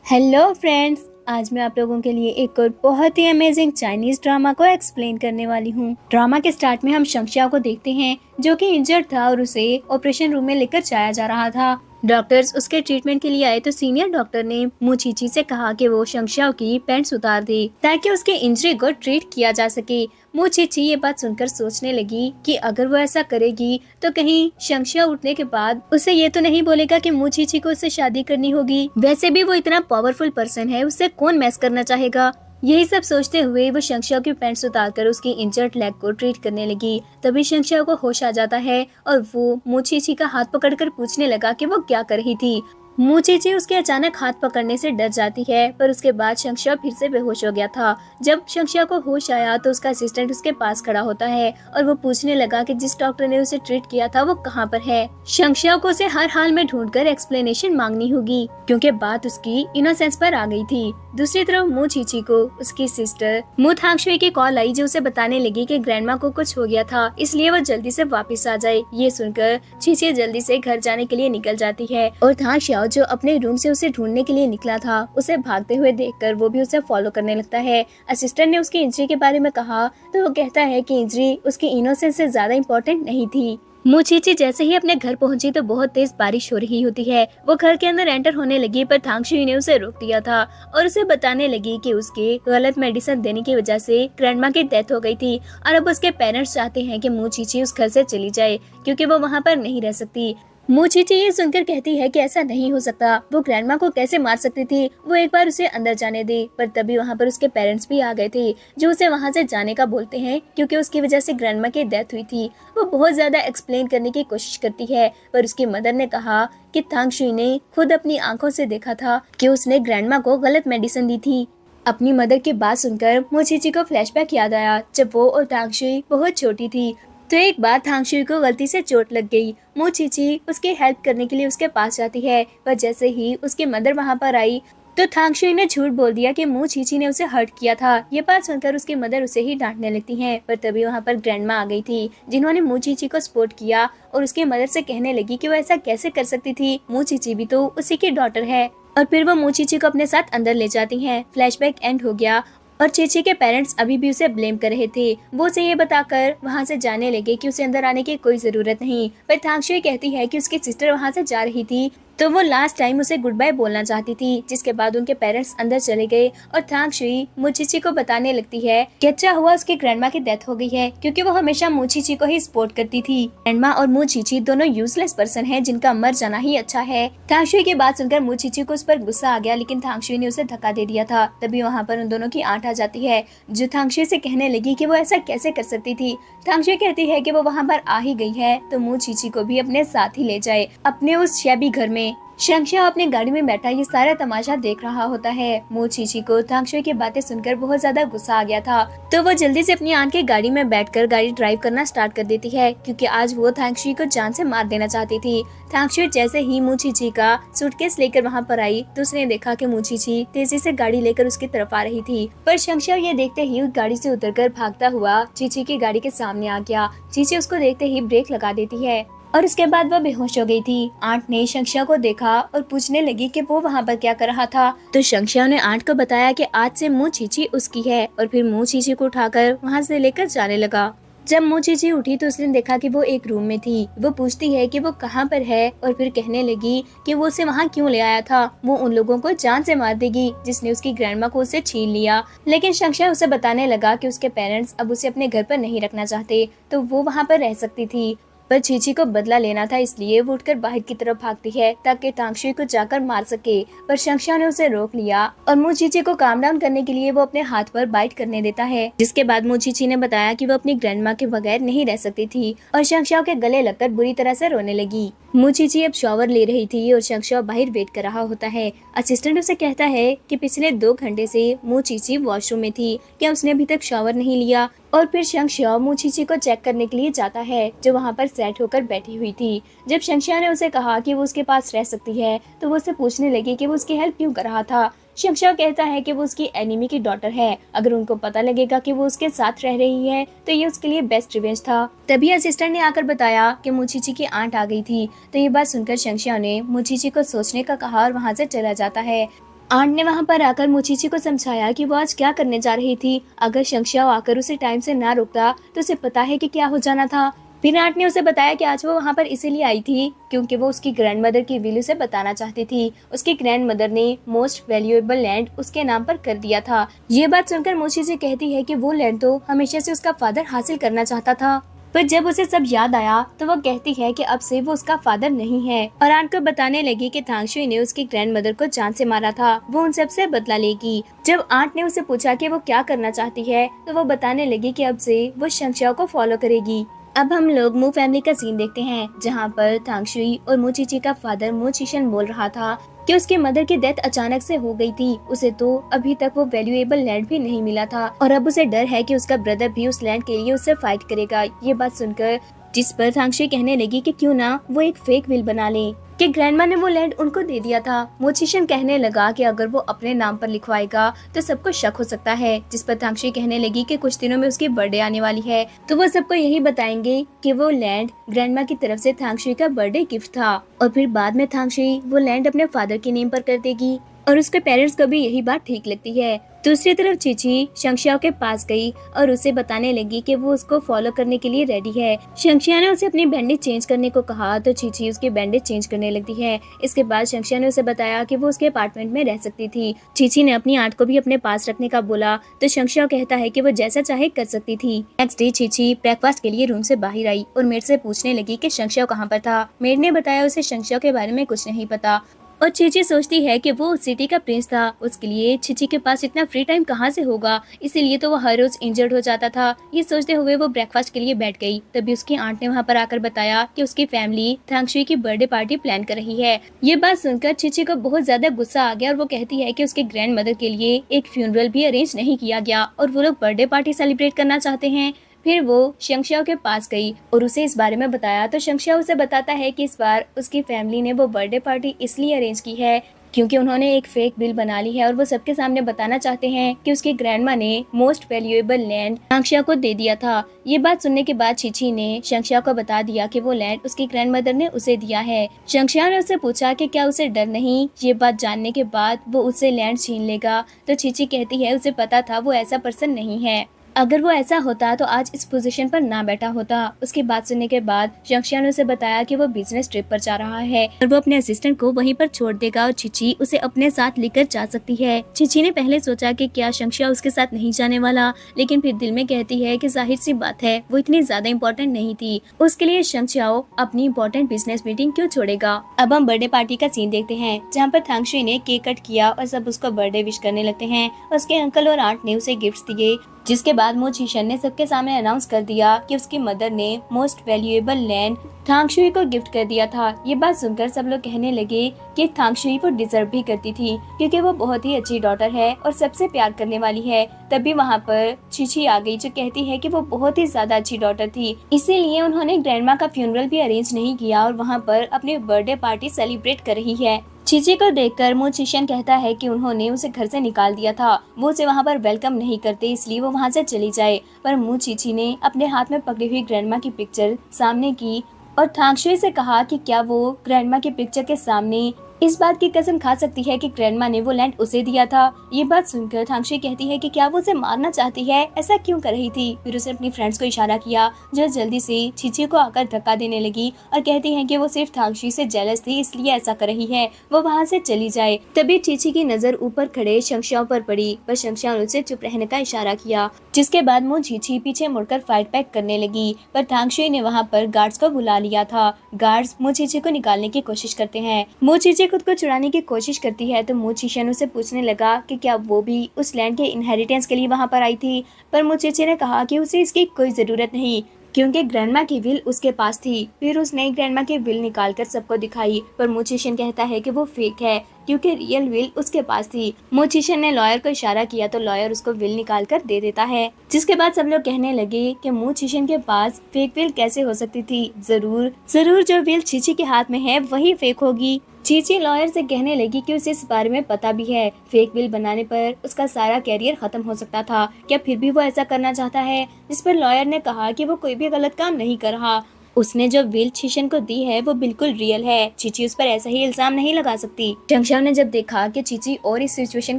Hello friends, आज मैं आप लोगों के लिए एक और बहुत ही अमेजिंग चाइनीज ड्रामा को एक्सप्लेन करने वाली हूँ। ड्रामा के स्टार्ट में हम शंक्षा को देखते हैं जो कि इंजर्ड था और उसे ऑपरेशन रूम में लेकर जाया जा रहा था। डॉक्टर्स उसके ट्रीटमेंट के लिए आए तो सीनियर डॉक्टर ने मुचीची से कहा कि वो शंक्षा की पैंट्स उतार दे ताकि उसके इंजरी को ट्रीट किया जा सके। मुचीची ये बात सुनकर सोचने लगी कि अगर वो ऐसा करेगी तो कहीं शंक्षा उठने के बाद उसे ये तो नहीं बोलेगा कि मुचीची को उससे शादी करनी होगी। वैसे भी वो इतना पावरफुल पर्सन है, उससे कौन मैस करना चाहेगा। यही सब सोचते हुए वो शंक्षा की पैंट्स उतारकर उसकी इंजर्ड लेग को ट्रीट करने लगी। तभी शंक्षा को होश आ जाता है और वो मुचीची का हाथ पकड़कर पूछने लगा कि वो क्या कर रही थी। मुचीची उसके अचानक हाथ पकड़ने से डर जाती है, पर उसके बाद शंक्षा फिर से बेहोश हो गया था। जब शंक्षा को होश आया तो उसका असिस्टेंट उसके पास खड़ा होता है और वो पूछने लगा कि जिस डॉक्टर ने उसे ट्रीट किया था वो कहाँ पर है। शंक्षा को उसे हर हाल में ढूंढकर एक्सप्लेनेशन मांगनी होगी क्योंकि बात उसकी इनोसेंस पर आ गई थी। दूसरी तरफ मुचीची को उसकी सिस्टर मुथांगशुई की कॉल आई जो उसे बताने लगी कि ग्रैंडमा को कुछ हो गया था, इसलिए वो जल्दी से वापस आ जाए। ये सुनकर चीची जल्दी से घर जाने के लिए निकल जाती है और थांग जो अपने रूम से उसे ढूंढने के लिए निकला था उसे भागते हुए देखकर वो भी उसे फॉलो करने लगता है। असिस्टेंट ने उसकी इंजरी के बारे में कहा तो वो कहता है कि इंजरी उसकी इनोसेंस से ज्यादा इम्पोर्टेंट नहीं थी। मुचीची जैसे ही अपने घर पहुंची तो बहुत तेज बारिश हो रही होती है। वो घर के अंदर एंटर होने लगी पर थांगशुई ने उसे रोक दिया था और उसे बताने लगी कि उसके गलत मेडिसिन देने की वजह से ग्रैंडमा की डेथ हो गई थी और अब उसके पेरेंट्स चाहते हैं कि मुचीची उस घर से चली जाए क्योंकि वो वहाँ पर नहीं रह सकती। मुचीची ये सुनकर कहती है कि ऐसा नहीं हो सकता, वो ग्रैंडमा को कैसे मार सकती थी, वो एक बार उसे अंदर जाने दे। पर तभी वहाँ पर उसके पेरेंट्स भी आ गए थे जो उसे वहाँ से जाने का बोलते हैं क्योंकि उसकी वजह से ग्रैंडमा की डेथ हुई थी। वो बहुत ज्यादा एक्सप्लेन करने की कोशिश करती है पर उसकी मदर ने कहा कि थांगशुई ने खुद अपनी आंखों से देखा था कि उसने ग्रैंडमा को गलत मेडिसिन दी थी। अपनी मदर की बात सुनकर मुचीची को फ्लैशबैक याद आया जब वो और थांगशुई बहुत छोटी थी। तो एक बार थांगशुई को गलती से चोट लग गई। मुचीची उसकी हेल्प करने के लिए उसके पास जाती है पर जैसे ही उसकी मदर वहाँ पर आई तो थांगशुई ने झूठ बोल दिया कि मुचीची ने उसे हर्ट किया था। ये बात सुनकर उसकी मदर उसे ही डांटने लगती हैं पर तभी वहाँ पर ग्रैंडमा आ गई थी जिन्होंने मुचीची को सपोर्ट किया और उसकी मदर से कहने लगी कि वो ऐसा कैसे कर सकती थी, मुचीची भी तो उसी की डॉटर है। और फिर वो मुचीची को अपने साथ अंदर ले जाती हैं। फ्लैशबैक एंड हो गया और चीची के पेरेंट्स अभी भी उसे ब्लेम कर रहे थे। वो उसे ये बताकर वहाँ से जाने लगे कि उसे अंदर आने की कोई जरूरत नहीं। पर थांगशुई कहती है कि उसकी सिस्टर वहाँ से जा रही थी तो वो लास्ट टाइम उसे गुड बाय बोलना चाहती थी, जिसके बाद उनके पेरेंट्स अंदर चले गए और थांगशुई मुचीची को बताने लगती है कि अच्छा हुआ उसकी ग्रैंडमा की डेथ हो गई है क्योंकि वो हमेशा मुचीची को ही सपोर्ट करती थी। ग्रैंडमा और मुचीची दोनों यूजलेस पर्सन हैं जिनका मर जाना ही अच्छा है। थांगशुई की बात सुनकर मुचीची को उस पर गुस्सा आ गया लेकिन थांगशुई ने उसे धक्का दे दिया था। तभी वहाँ पर उन दोनों की आंट आ जाती है जो थांगशुई से कहने लगी कि वो ऐसा कैसे कर सकती थी। थांगशुई कहती है कि वो वहाँ पर आ ही गई है तो मुचीची को भी अपने साथ ही ले जाए अपने उस शैबी घर में। शंक्षा अपने गाड़ी में बैठा ये सारा तमाशा देख रहा होता है। मुचीची को थांगशुई की बातें सुनकर बहुत ज्यादा गुस्सा आ गया था तो वो जल्दी से अपनी आंट की गाड़ी में बैठकर गाड़ी ड्राइव करना स्टार्ट कर देती है क्योंकि आज वो थांगशुई को जान से मार देना चाहती थी। थांगशुई जैसे ही मुचीची का सूटकेस लेकर वहाँ पर आई तो उसने देखा कि मुचीची तेजी से गाड़ी लेकर उसकी तरफ आ रही थी। पर शंक्षा ये देखते ही गाड़ी से उतरकर भागता हुआ चीची की गाड़ी के सामने आ गया। चीची उसको देखते ही ब्रेक लगा देती है और उसके बाद वह बेहोश हो गई थी। आंट ने शंक्षा को देखा और पूछने लगी कि वो वहाँ पर क्या कर रहा था तो शंक्षा ने आंट को बताया कि आज से मुचीची उसकी है और फिर मुचीची को उठाकर वहाँ से लेकर जाने लगा। जब मुचीची उठी तो उसने देखा कि वो एक रूम में थी। वो पूछती है कि वो कहाँ पर है और फिर कहने लगी कि वो उसे वहाँ क्यों ले आया था, वो उन लोगों को जान से मार देगी जिसने उसकी ग्रैंडमा को उससे छीन लिया। लेकिन शंक्षा उसे बताने लगा कि उसके पेरेंट्स अब उसे अपने घर पर नहीं रखना चाहते तो वो वहाँ पर रह सकती थी। पर चीची को बदला लेना था इसलिए वो उठकर बाहर की तरफ भागती है ताकि थांगशुई को जाकर मार सके। पर शंक्षा ने उसे रोक लिया और मुचीची को काम डाउन करने के लिए वो अपने हाथ पर बाइट करने देता है, जिसके बाद मुचीची ने बताया कि वो अपनी ग्रैंडमा के बगैर नहीं रह सकती थी और शंक्षा के गले लगकर बुरी तरह से रोने लगी। मुचीची अब शॉवर ले रही थी और शंक्षा बाहर वेट कर रहा होता है। असिस्टेंट उसे कहता है कि पिछले 2 घंटे से मुचीची वॉशरूम में थी, क्या उसने अभी तक शॉवर नहीं लिया। और फिर शंक्षा मुचीची को चेक करने के लिए जाता है जो वहाँ पर सेट होकर बैठी हुई थी। जब शंक्षा ने उसे कहा कि वो उसके पास रह सकती है तो वो उससे पूछने लगी कि वो उसकी हेल्प क्यों कर रहा था। शंक्षा कहता है कि वो उसकी एनिमी की डॉटर है, अगर उनको पता लगेगा कि वो उसके साथ रह रही है तो ये उसके लिए बेस्ट रिवेंज था। तभी असिस्टेंट ने आकर बताया कि मुचीची की आंट आ गई थी। तो ये बात सुनकर शंक्षा ने मुचीची को सोचने का कहा और वहाँ से चला जाता है। आंट ने वहाँ पर आकर मोचिची को समझाया कि वो आज क्या करने जा रही थी। अगर शंक्षाओ आकर उसे टाइम से ना रोकता तो उसे पता है कि क्या हो जाना था। फिर आंट ने उसे बताया कि आज वो वहाँ पर इसीलिए आई थी क्योंकि वो उसकी ग्रैंडमदर की विल उसे बताना चाहती थी। उसकी ग्रैंडमदर ने मोस्ट वैल्यूएबल लैंड उसके नाम पर कर दिया था। ये बात सुनकर मोचिची कहती है कि वो लैंड तो हमेशा से उसका फादर हासिल करना चाहता था, पर जब उसे सब याद आया तो वो कहती है कि अब से वो उसका फादर नहीं है और आंट को बताने लगी कि थांगशुई ने उसकी ग्रैंडमदर को जान से मारा था, वो उन सब से बदला लेगी। जब आंट ने उसे पूछा कि वो क्या करना चाहती है तो वो बताने लगी कि अब से वो शंक्षाओ को फॉलो करेगी। अब हम लोग मू फैमिली का सीन देखते हैं जहाँ पर थांगशुई और मोचिची का फादर मू चिशन बोल रहा था कि उसके मदर की डेथ अचानक से हो गई थी। उसे तो अभी तक वो वैल्यूएबल लैंड भी नहीं मिला था और अब उसे डर है कि उसका ब्रदर भी उस लैंड के लिए उससे फाइट करेगा। ये बात सुनकर जिस पर थांगशुई कहने लगी कि क्यों ना वो एक फेक विल बना ले कि ग्रैंडमा ने वो लैंड उनको दे दिया था। मोचिशन कहने लगा कि अगर वो अपने नाम पर लिखवाएगा तो सबको शक हो सकता है, जिस पर थांगशुई कहने लगी कि कुछ दिनों में उसकी बर्थडे आने वाली है तो वो सबको यही बताएंगे कि वो लैंड ग्रैंडमा की तरफ से थांगशुई का बर्थडे गिफ्ट था और फिर बाद में थांगशुई वो लैंड अपने फादर के नेम पर कर देगी और उसके पेरेंट्स को भी यही बात ठीक लगती है। दूसरी तरफ चीची शंक्षाओ के पास गई और उसे बताने लगी कि वो उसको फॉलो करने के लिए रेडी है। शंक्षिया ने उसे अपनी बैंडेज चेंज करने को कहा तो चीची उसकी बैंडेज चेंज करने लगती है। इसके बाद शंक्षिया ने उसे बताया कि वो उसके अपार्टमेंट में रह सकती थी। चीची ने अपनी आंट को भी अपने पास रखने का बोला तो शंक्षिया कहता है कि वो जैसा चाहे कर सकती थी। नेक्स्ट डे चीची ब्रेकफास्ट के लिए रूम से बाहर आई और मेड से पूछने लगी कि शंक्षिया कहाँ पर था। मेड ने बताया उसे शंक्षिया के बारे में कुछ नहीं पता और चीची सोचती है कि वो उस सिटी का प्रिंस था, उसके लिए चीची के पास इतना फ्री टाइम कहाँ से होगा, इसीलिए तो वो हर रोज इंजर्ड हो जाता था। ये सोचते हुए वो ब्रेकफास्ट के लिए बैठ गई। तभी उसकी आंट ने वहाँ पर आकर बताया कि उसकी फैमिली थांगशुई की बर्थडे पार्टी प्लान कर रही है। ये बात सुनकर चीची को बहुत ज्यादा गुस्सा आ गया और वो कहती है कि उसके ग्रैंड मदर के लिए एक फ्यूनरल भी अरेंज नहीं किया गया और वो लोग बर्थडे पार्टी सेलिब्रेट करना चाहते हैं। फिर वो शंक्षाओ के पास गई और उसे इस बारे में बताया तो शंक्षाओ उसे बताता है कि इस बार उसकी फैमिली ने वो बर्थडे पार्टी इसलिए अरेंज की है क्योंकि उन्होंने एक फेक बिल बना ली है और वो सबके सामने बताना चाहते हैं कि उसकी ग्रैंडमा ने मोस्ट वैल्यूएबल लैंड शंक्षाओ को दे दिया था। ये बात सुनने के बाद चीची ने शंक्षाओ को बता दिया कि वो लैंड उसकी ग्रैंडमदर ने उसे दिया है। शंक्षाओ ने उससे पूछा कि क्या उसे डर नहीं। ये बात जानने के बाद वो उससे लैंड छीन लेगा तो चीची कहती है उसे पता था वो ऐसा पर्सन नहीं है, अगर वो ऐसा होता तो आज इस पोजीशन पर ना बैठा होता। उसकी बात सुनने के बाद शंक्षिया ने उसे बताया कि वो बिजनेस ट्रिप पर जा रहा है और वो अपने असिस्टेंट को वहीं पर छोड़ देगा और चीची उसे अपने साथ लेकर जा सकती है। चीची ने पहले सोचा कि क्या शंक्षिया उसके साथ नहीं जाने वाला, लेकिन फिर दिल में कहती है कि जाहिर सी बात है वो इतनी ज्यादा इम्पोर्टेंट नहीं थी, उसके लिए शंक्षियाओ अपनी इम्पोर्टेंट बिजनेस मीटिंग क्यों छोड़ेगा। अब हम बर्थडे पार्टी का सीन देखते हैं जहाँ पर थांगशुई ने केक कट किया और सब उसको बर्थडे विश करने लगते हैं। उसके अंकल और आंट ने उसे गिफ्ट दिए, जिसके बाद मो चिशन ने सबके सामने अनाउंस कर दिया कि उसकी मदर ने मोस्ट वैल्यूएबल लैंड थांगशुई को गिफ्ट कर दिया था। ये बात सुनकर सब लोग कहने लगे कि थांगशुई वो डिजर्व भी करती थी क्योंकि वो बहुत ही अच्छी डॉटर है और सबसे प्यार करने वाली है। तभी वहाँ पर चीची आ गई जो कहती है कि वो बहुत ही ज्यादा अच्छी डॉटर थी, इसीलिए उन्होंने ग्रैंडमा का फ्यूनरल भी अरेंज नहीं किया और वहाँ पर अपनी बर्थडे पार्टी सेलिब्रेट कर रही है। चीची को देखकर मो चिशन कहता है कि उन्होंने उसे घर से निकाल दिया था, वो उसे वहाँ पर वेलकम नहीं करते इसलिए वो वहाँ से चली जाए। पर मो चिची ने अपने हाथ में पकड़ी हुई ग्रैंडमा की पिक्चर सामने की और थांगशुई से कहा कि क्या वो ग्रैंडमा की पिक्चर के सामने इस बात की कसम खा सकती है कि ग्रैंडमा ने वो लैंड उसे दिया था। ये बात सुनकर थांगशुई कहती है कि क्या वो उसे मारना चाहती है, ऐसा क्यों कर रही थी। फिर उसने अपनी फ्रेंड्स को इशारा किया जो जल्दी से चीची को आकर धक्का देने लगी और कहती है कि वो सिर्फ थांगशुई से जेलस थी इसलिए ऐसा कर रही है, वो वहाँ से चली जाए। तभी चीची की नजर ऊपर खड़े शंक्षाओ पर पड़ी, पर शंक्षाओ ने उसे चुप रहने का इशारा किया, जिसके बाद मो चीची पीछे मुड़कर फाइट बैक करने लगी। पर थांगशुई ने वहाँ पर गार्ड्स को बुला लिया था। गार्ड्स मो चीची को निकालने की कोशिश करते हैं। मो चीची खुद को छुड़ाने की कोशिश करती है तो मो चिशन उसे पूछने लगा कि क्या वो भी उस लैंड के इनहेरिटेंस के लिए वहाँ पर आई थी। पर मो चिची ने कहा कि उसे इसकी कोई जरूरत नहीं क्योंकि ग्रैंडमा की विल उसके पास थी। फिर उसने ग्रैंडमा की विल निकालकर सबको दिखाई, पर मो चिशन कहता है कि वो फेक है क्योंकि रियल विल उसके पास थी। मो चिशन ने लॉयर को इशारा किया तो लॉयर उसको विल निकाल कर दे देता है, जिसके बाद सब लोग कहने लगे कि मो चिशन के पास फेक विल कैसे हो सकती थी, जरूर जो विल चीची के हाथ में है वही फेक होगी। चीची लॉयर से कहने लगी कि उसे इस बारे में पता भी है, फेक बिल बनाने पर उसका सारा कैरियर खत्म हो सकता था, क्या फिर भी वो ऐसा करना चाहता है। जिस पर लॉयर ने कहा कि वो कोई भी गलत काम नहीं कर रहा, उसने जो विल चीशन को दी है वो बिल्कुल रियल है। चीची उस पर ऐसा ही इल्जाम नहीं लगा सकती। शंक्षाओ ने जब देखा कि चीची और इस सिचुएशन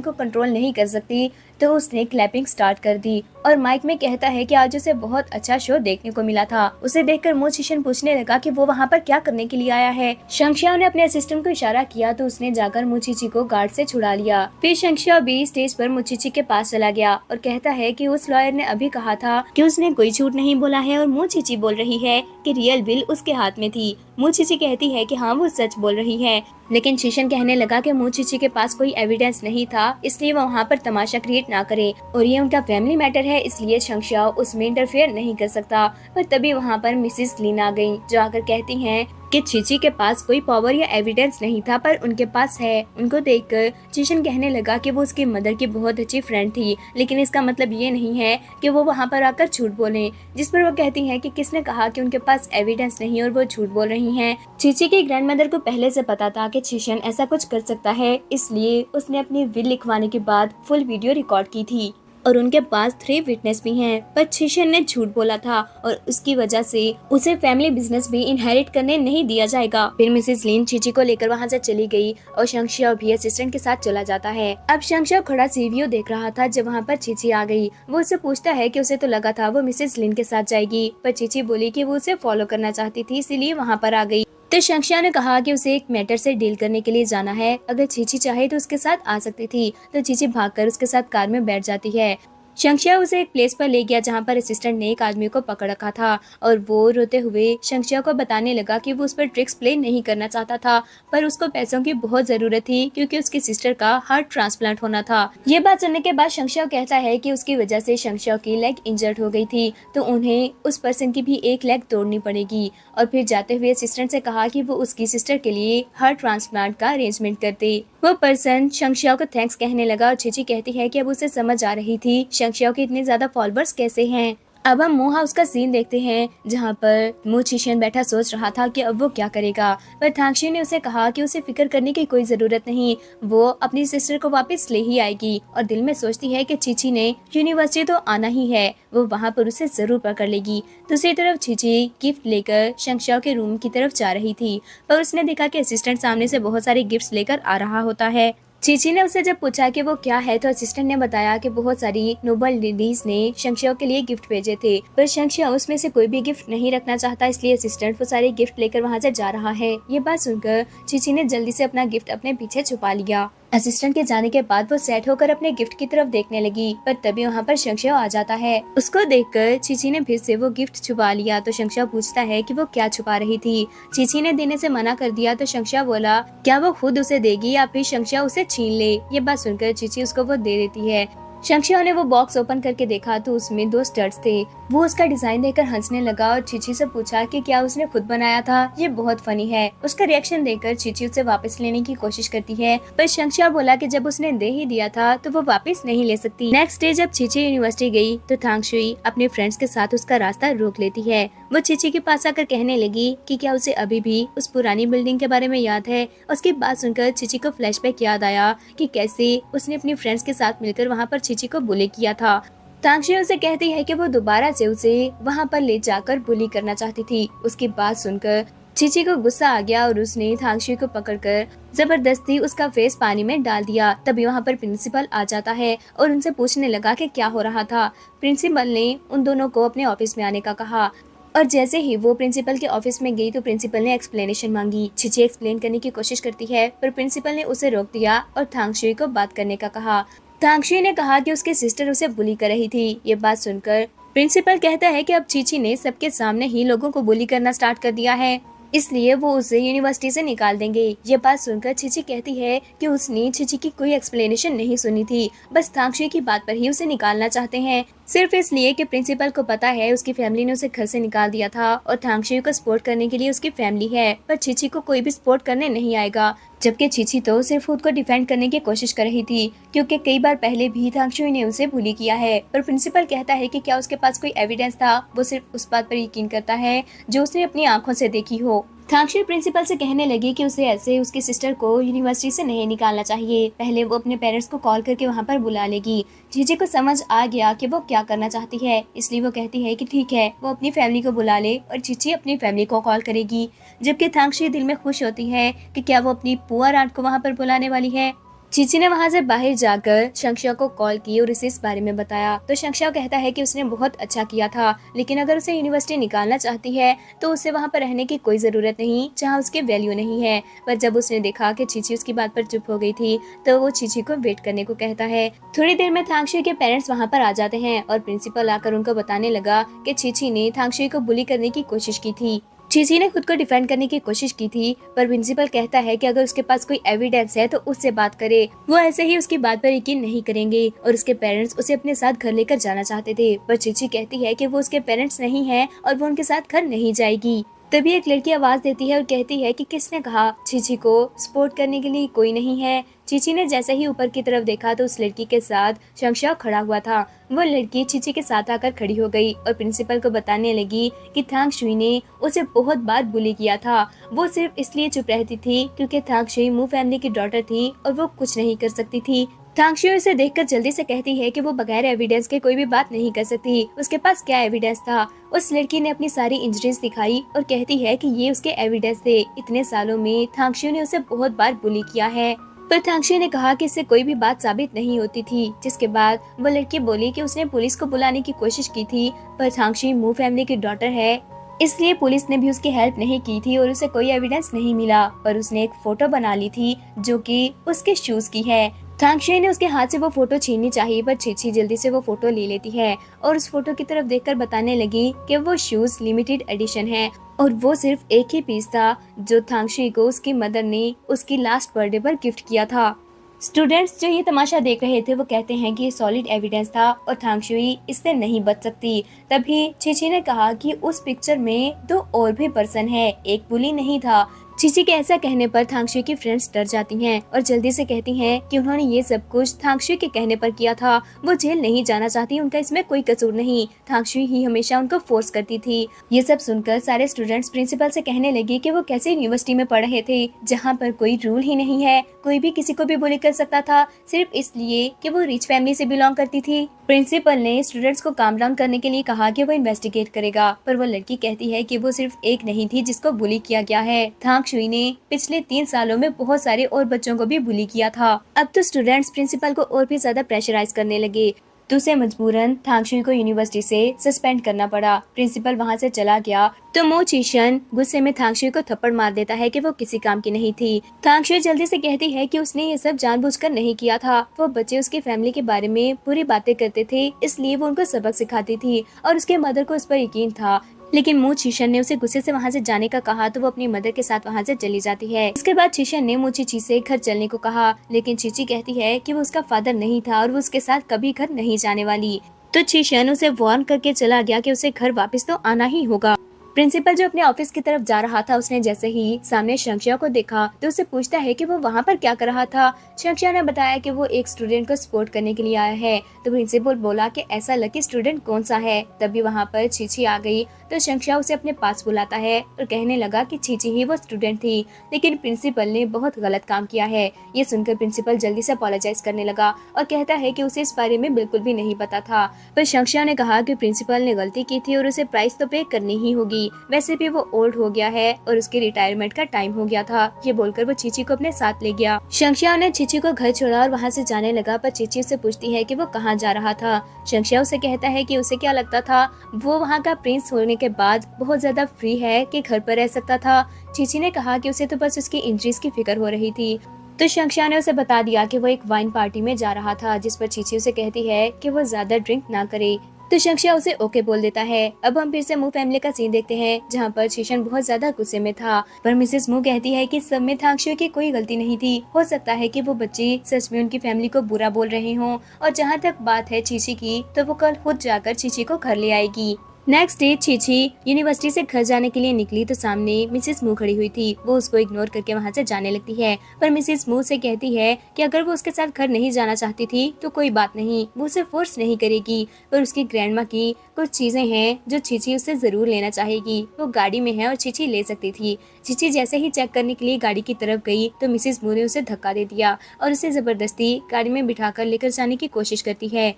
को कंट्रोल नहीं कर सकती तो उसने क्लैपिंग स्टार्ट कर दी और माइक में कहता है कि आज उसे बहुत अच्छा शो देखने को मिला था। उसे देखकर मो चीशन पूछने लगा कि वो वहाँ पर क्या करने के लिए आया है। शंक्षाओ ने अपने असिस्टेंट को इशारा किया तो उसने जाकर मुचीची को गार्ड से छुड़ा लिया। फिर शंक्षाओ भी स्टेज पर मुचीची के पास चला गया और कहता है कि उस लॉयर ने अभी कहा था कि उसने कोई झूठ नहीं बोला है और मुचीची बोल रही है कि रियल विल उसके हाथ में थी। मुचीची कहती है कि हाँ वो सच बोल रही है, लेकिन चीशन कहने लगा कि मुचीची के पास कोई एविडेंस नहीं था, इसलिए वो वहाँ पर तमाशा क्रिएट ना करे और ये उनका फैमिली मैटर है, इसलिए शंक्षाओ उसमें इंटरफेयर नहीं कर सकता। पर तभी वहाँ पर मिसेस लिन आ गयी जो आकर कहती हैं कि चीची के पास कोई पावर या एविडेंस नहीं था पर उनके पास है। उनको देखकर चीशन कहने लगा कि वो उसकी मदर की बहुत अच्छी फ्रेंड थी, लेकिन इसका मतलब ये नहीं है कि वो वहाँ पर आकर झूठ बोले। जिस पर वो कहती हैं कि किसने कहा कि उनके पास एविडेंस नहीं और वो झूठ बोल रही हैं। चीची की ग्रैंडमदर को पहले से पता था कि चीशन ऐसा कुछ कर सकता है, इसलिए उसने अपनी विल लिखवाने के बाद फुल वीडियो रिकॉर्ड की थी और उनके पास 3 विटनेस भी हैं। पर चीशन ने झूठ बोला था और उसकी वजह से उसे फैमिली बिजनेस भी इनहेरिट करने नहीं दिया जाएगा। फिर मिसेस लिन चीची को लेकर वहाँ से चली गई और शंक्षाओ भी असिस्टेंट के साथ चला जाता है। अब शंक्षाओ खड़ा सीवीओ देख रहा था जब वहाँ पर चीची आ गई। वो उससे पूछता है कि उसे तो लगा था वो मिसेस लिन के साथ जाएगी, पर चीची बोली कि वो उसे फॉलो करना चाहती थी, इसीलिए वहाँ पर आ गई। तो शंक्षाओ ने कहा कि उसे एक मैटर से डील करने के लिए जाना है, अगर चीची चाहे तो उसके साथ आ सकती थी। तो चीची भागकर उसके साथ कार में बैठ जाती है। शंक्षाओ उसे एक प्लेस पर ले गया जहाँ पर असिस्टेंट ने एक आदमी को पकड़ रखा था और वो रोते हुए शंक्षाओ को बताने लगा कि वो उस पर ट्रिक्स प्ले नहीं करना चाहता था, पर उसको पैसों की बहुत जरूरत थी क्योंकि उसकी सिस्टर का हार्ट ट्रांसप्लांट होना था। ये बात सुनने के बाद शंक्षाओ कहता है कि उसकी वजह से शंक्षाओ की लेग इंजर्ड हो गई थी, तो उन्हें उस पर्सन की भी एक लेग तोड़नी पड़ेगी। और फिर जाते हुए असिस्टेंट से कहा कि वो उसकी सिस्टर के लिए हार्ट ट्रांसप्लांट का अरेंजमेंट करते। वो पर्सन शंक्षाओ को थैंक्स कहने लगा और चीची कहती है कि अब उसे समझ आ रही थी शंक्षाओ के इतने ज्यादा फॉलोअर्स कैसे हैं। अब हम मो हाउस का सीन देखते हैं जहाँ पर मो चीशन बैठा सोच रहा था कि अब वो क्या करेगा, पर थांगशी ने उसे कहा कि उसे फिक्र करने की कोई जरूरत नहीं, वो अपनी सिस्टर को वापस ले ही आएगी। और दिल में सोचती है कि चीची ने यूनिवर्सिटी तो आना ही है, वो वहाँ पर उसे जरूर पकड़ लेगी। दूसरी तरफ चीची गिफ्ट लेकर शंक्षाओ के रूम की तरफ जा रही थी, पर उसने देखा कि असिस्टेंट सामने से बहुत सारे गिफ्ट्स लेकर आ रहा होता है। चीची ने उसे जब पूछा कि वो क्या है तो असिस्टेंट ने बताया कि बहुत सारी नोबल लेडीज ने शंक्षाओ के लिए गिफ्ट भेजे थे, पर शंक्षाओ उसमें से कोई भी गिफ्ट नहीं रखना चाहता, इसलिए असिस्टेंट वो सारे गिफ्ट लेकर वहाँ से जा रहा है। ये बात सुनकर चीची ने जल्दी से अपना गिफ्ट अपने पीछे छुपा लिया। असिस्टेंट के जाने के बाद वो सेट होकर अपने गिफ्ट की तरफ देखने लगी, पर तभी वहाँ पर शंक्षाओ आ जाता है। उसको देखकर चीची ने फिर से वो गिफ्ट छुपा लिया तो शंक्षाओ पूछता है कि वो क्या छुपा रही थी। चीची ने देने से मना कर दिया तो शंक्षाओ बोला क्या वो खुद उसे देगी या फिर शंक्षाओ उसे छीन ले। ये बात सुनकर चीची उसको वो दे देती है। शंक्षाओ ने वो बॉक्स ओपन करके देखा तो उसमें 2 स्टड्स थे। वो उसका डिजाइन देखकर हंसने लगा और चीची से पूछा कि क्या उसने खुद बनाया था, ये बहुत फनी है। उसका रिएक्शन देखकर चीची उसे वापस लेने की कोशिश करती है, पर शंक्षाओ बोला कि जब उसने दे ही दिया था तो वो वापस नहीं ले सकती। नेक्स्ट डे जब चीची यूनिवर्सिटी गई तो थांगशुई अपने फ्रेंड्स के साथ उसका रास्ता रोक लेती है। वो चीची के पास आकर कहने लगी कि क्या उसे अभी भी उस पुरानी बिल्डिंग के बारे में याद है। उसकी बात सुनकर चीची को फ्लैशबैक याद आया कि कैसे उसने अपनी फ्रेंड्स के साथ मिलकर वहाँ पर चीची को बुली किया था। थांगशुई उसे कहती है कि वो दोबारा से उसे वहाँ पर ले जाकर बुली करना चाहती थी। उसकी बात सुनकर चीची को गुस्सा आ गया और उसने थांगशुई को पकड़कर जबरदस्ती उसका फेस पानी में डाल दिया। तभी वहाँ पर प्रिंसिपल आ जाता है और उनसे पूछने लगा कि क्या हो रहा था। प्रिंसिपल ने उन दोनों को अपने ऑफिस में आने का कहा और जैसे ही वो प्रिंसिपल के ऑफिस में गई तो प्रिंसिपल ने एक्सप्लेनेशन मांगी। चीची एक्सप्लेन करने की कोशिश करती है, पर प्रिंसिपल ने उसे रोक दिया और थांगशुई को बात करने का कहा। थांगशुई ने कहा कि उसके सिस्टर उसे बुली कर रही थी। ये बात सुनकर प्रिंसिपल कहता है कि अब चीची ने सबके सामने ही लोगों को बुली करना स्टार्ट कर दिया है, इसलिए वो उसे यूनिवर्सिटी से निकाल देंगे। ये बात सुनकर चीची कहती है कि उसने चीची की कोई एक्सप्लेनेशन नहीं सुनी थी, बस थांगशुई की बात पर ही उसे निकालना चाहते हैं, सिर्फ इसलिए कि प्रिंसिपल को पता है उसकी फैमिली ने उसे घर से निकाल दिया था और थांगशुई को सपोर्ट करने के लिए उसकी फैमिली है, पर चीची को कोई भी सपोर्ट करने नहीं आएगा। जबकि चीची तो सिर्फ खुद को डिफेंड करने की कोशिश कर रही थी क्योंकि कई बार पहले भी थांगशुई ने उसे बुली किया है, पर प्रिंसिपल कहता है कि क्या उसके पास कोई एविडेंस था। वो सिर्फ उस बात पर यकीन करता है जो उसने अपनी आंखों से देखी हो। थांगशू प्रिंसिपल से कहने लगी कि उसे ऐसे उसकी सिस्टर को यूनिवर्सिटी से नहीं निकालना चाहिए, पहले वो अपने पेरेंट्स को कॉल करके वहाँ पर बुला लेगी। जीजी को समझ आ गया कि वो क्या करना चाहती है, इसलिए वो कहती है कि ठीक है, वो अपनी फैमिली को बुला ले और चीची अपनी फैमिली को कॉल करेगी। जबकि थांगशू दिल में खुश होती है कि क्या वो अपनी पुअर आंट को वहाँ पर बुलाने वाली है। चीची ने वहाँ से बाहर जाकर शंक्षा को कॉल की और उसे इस बारे में बताया, तो शंक्षा कहता है कि उसने बहुत अच्छा किया था, लेकिन अगर उसे यूनिवर्सिटी निकालना चाहती है तो उसे वहाँ पर रहने की कोई जरूरत नहीं जहाँ उसकी वैल्यू नहीं है। पर जब उसने देखा कि चीची उसकी बात पर चुप हो गई थी तो वो चीची को वेट करने को कहता है। थोड़ी देर में थांगशू के पेरेंट्स वहाँ पर आ जाते हैं और प्रिंसिपल आकर उनको बताने लगा कि चीची ने थांगशू को बुली करने की कोशिश की थी। चीची ने खुद को डिफेंड करने की कोशिश की थी, पर प्रिंसिपल कहता है कि अगर उसके पास कोई एविडेंस है तो उससे बात करे। वो ऐसे ही उसकी बात पर यकीन नहीं करेंगे और उसके पेरेंट्स उसे अपने साथ घर लेकर जाना चाहते थे, पर चीची कहती है कि वो उसके पेरेंट्स नहीं है और वो उनके साथ घर नहीं जाएगी। तभी एक लड़की आवाज देती है और कहती है कि किसने कहा चीची को सपोर्ट करने के लिए कोई नहीं है। चीची ने जैसे ही ऊपर की तरफ देखा तो उस लड़की के साथ शंक्षा खड़ा हुआ था। वो लड़की चीची के साथ आकर खड़ी हो गई और प्रिंसिपल को बताने लगी कि थांगशुई ने उसे बहुत बार बुली किया था। वो सिर्फ इसलिए चुप रहती थी क्योंकि थांगशुई मू फैमिली की डॉटर थी और वो कुछ नहीं कर सकती थी। थांगशुई उसे देखकर जल्दी से कहती है कि वो बगैर एविडेंस के कोई भी बात नहीं कर सकती। उसके पास क्या एविडेंस था? उस लड़की ने अपनी सारी इंजरीज दिखाई और कहती है कि ये उसके एविडेंस थे। इतने सालों में थांगशुई ने उसे बहुत बार बुली किया है। पर थांगशुई ने कहा कि इससे कोई भी बात साबित नहीं होती थी, जिसके बाद वो लड़की बोली कि उसने पुलिस को बुलाने की कोशिश की थी, पर थांगशुई मू फैमिली की डॉटर है, इसलिए पुलिस ने भी उसकी हेल्प नहीं की थी और उसे कोई एविडेंस नहीं मिला। पर उसने एक फोटो बना ली थी जो कि उसके शूज की है। थांगशुई ने उसके हाथ से वो फोटो छीननी चाहिए, पर चीची जल्दी से वो फोटो ले लेती है और उस फोटो की तरफ देखकर बताने लगी कि वो शूज लिमिटेड एडिशन है और वो सिर्फ एक ही पीस था जो थांगशुई को उसकी मदर ने उसकी लास्ट बर्थडे पर गिफ्ट किया था। स्टूडेंट्स जो ये तमाशा देख रहे थे वो कहते हैं कि ये सॉलिड एविडेंस था और थांगशुई इससे नहीं बच सकती। तभी चीची ने कहा कि उस पिक्चर में 2 और भी पर्सन है, एक बुली नहीं था। चीची के ऐसा कहने पर थांगशुई की फ्रेंड्स डर जाती हैं और जल्दी से कहती हैं कि उन्होंने ये सब कुछ थांगशुई के कहने पर किया था। वो जेल नहीं जाना चाहती, उनका इसमें कोई कसूर नहीं, थांगशुई ही हमेशा उनको फोर्स करती थी। ये सब सुनकर सारे स्टूडेंट्स प्रिंसिपल से कहने लगे कि वो कैसे यूनिवर्सिटी में पढ़ रहे थे जहाँ पर कोई रूल ही नहीं है, कोई भी किसी को भी बुली कर सकता था सिर्फ इसलिए कि वो रिच फैमिली से बिलोंग करती थी। प्रिंसिपल ने स्टूडेंट्स को काम डाउन करने के लिए कहा कि वो इन्वेस्टिगेट करेगा, पर वो लड़की कहती है कि वो सिर्फ एक नहीं थी जिसको बुली किया गया है। थांगशुई ने पिछले 3 सालों में बहुत सारे और बच्चों को भी बुली किया था। अब तो स्टूडेंट्स प्रिंसिपल को और भी ज्यादा प्रेशराइज करने लगे, तो उसे मजबूरन थांगशुई को यूनिवर्सिटी से सस्पेंड करना पड़ा। प्रिंसिपल वहाँ से चला गया तो मो चीशन गुस्से में थांगशुई को थप्पड़ मार देता है कि वो किसी काम की नहीं थी। थांगशुई जल्दी से कहती है कि उसने ये सब जानबूझकर नहीं किया था, वो बच्चे उसकी फैमिली के बारे में बुरी बातें करते थे इसलिए वो उनको सबक सिखाती थी और उसके मदर को उस पर यकीन था। लेकिन मो चीशन ने उसे गुस्से से वहाँ से जाने का कहा तो वो अपनी मदर के साथ वहाँ से चली जाती है। इसके बाद चीशन ने मो चीची से घर चलने को कहा, लेकिन चीची कहती है कि वो उसका फादर नहीं था और वो उसके साथ कभी घर नहीं जाने वाली। तो चीशन उसे वार्न करके चला गया कि उसे घर वापस तो आना ही होगा। प्रिंसिपल जो अपने ऑफिस की तरफ जा रहा था उसने जैसे ही सामने शंक्षा को देखा तो उसे पूछता है कि वो वहाँ पर क्या कर रहा था। शंक्षा ने बताया कि वो एक स्टूडेंट को सपोर्ट करने के लिए आया है। तो प्रिंसिपल बोला कि ऐसा लकी स्टूडेंट कौन सा है। तभी वहाँ पर चीची आ गई तो शंक्षा उसे अपने पास बुलाता है और कहने लगा कि चीची ही वो स्टूडेंट थी, लेकिन प्रिंसिपल ने बहुत गलत काम किया है। ये सुनकर प्रिंसिपल जल्दी से अपोलोजाइज करने लगा और कहता है कि उसे इस बारे में बिल्कुल भी नहीं पता था। पर शंक्षा ने कहा कि प्रिंसिपल ने गलती की थी और उसे प्राइस तो पे करनी ही होगी, वैसे भी वो ओल्ड हो गया है और उसके रिटायरमेंट का टाइम हो गया था। ये बोलकर वो चीची को अपने साथ ले गया। शंक्षा ने चीची को घर छोड़ा और वहाँ से जाने लगा, पर चीची उससे पूछती है कि वो कहाँ जा रहा था। शंक्षा उसे कहता है कि उसे क्या लगता था वो वहाँ का प्रिंस होने के बाद बहुत ज्यादा फ्री है कि घर पर रह सकता था। चीची ने कहा कि उसे तो बस उसकी इंजरीज की फिक्र हो रही थी। तो शंक्षा ने उसे बता दिया कि वो एक वाइन पार्टी में जा रहा था, जिस पर चीची उसे कहती है कि वो ज्यादा ड्रिंक ना करे। तो शंक्षा उसे ओके बोल देता है। अब हम फिर से मू फैमिली का सीन देखते हैं जहाँ पर चीशन बहुत ज्यादा गुस्से में था, पर मिसेस मू कहती है कि सब में थांगशुई की कोई गलती नहीं थी। हो सकता है कि वो बच्चे सच में उनकी फैमिली को बुरा बोल रहे हों और जहाँ तक बात है चीची की तो वो कल खुद जाकर चीची को घर ले आएगी। नेक्स्ट डे चीची यूनिवर्सिटी से घर जाने के लिए निकली तो सामने मिसेस मू खड़ी हुई थी। वो उसको इग्नोर करके वहाँ से जाने लगती है, पर मिसेस मू से कहती है कि अगर वो उसके साथ घर नहीं जाना चाहती थी तो कोई बात नहीं, वो उसे फोर्स नहीं करेगी। पर उसकी ग्रैंडमा की कुछ चीजें हैं जो चीची उससे जरूर लेना चाहेगी। वो गाड़ी में है और चीची ले सकती थी। चीची जैसे ही चेक करने के लिए गाड़ी की तरफ गई तो मिसेस मू ने उसे धक्का दे दिया और उसे जबरदस्ती गाड़ी में बिठाकर लेकर जाने की कोशिश करती है।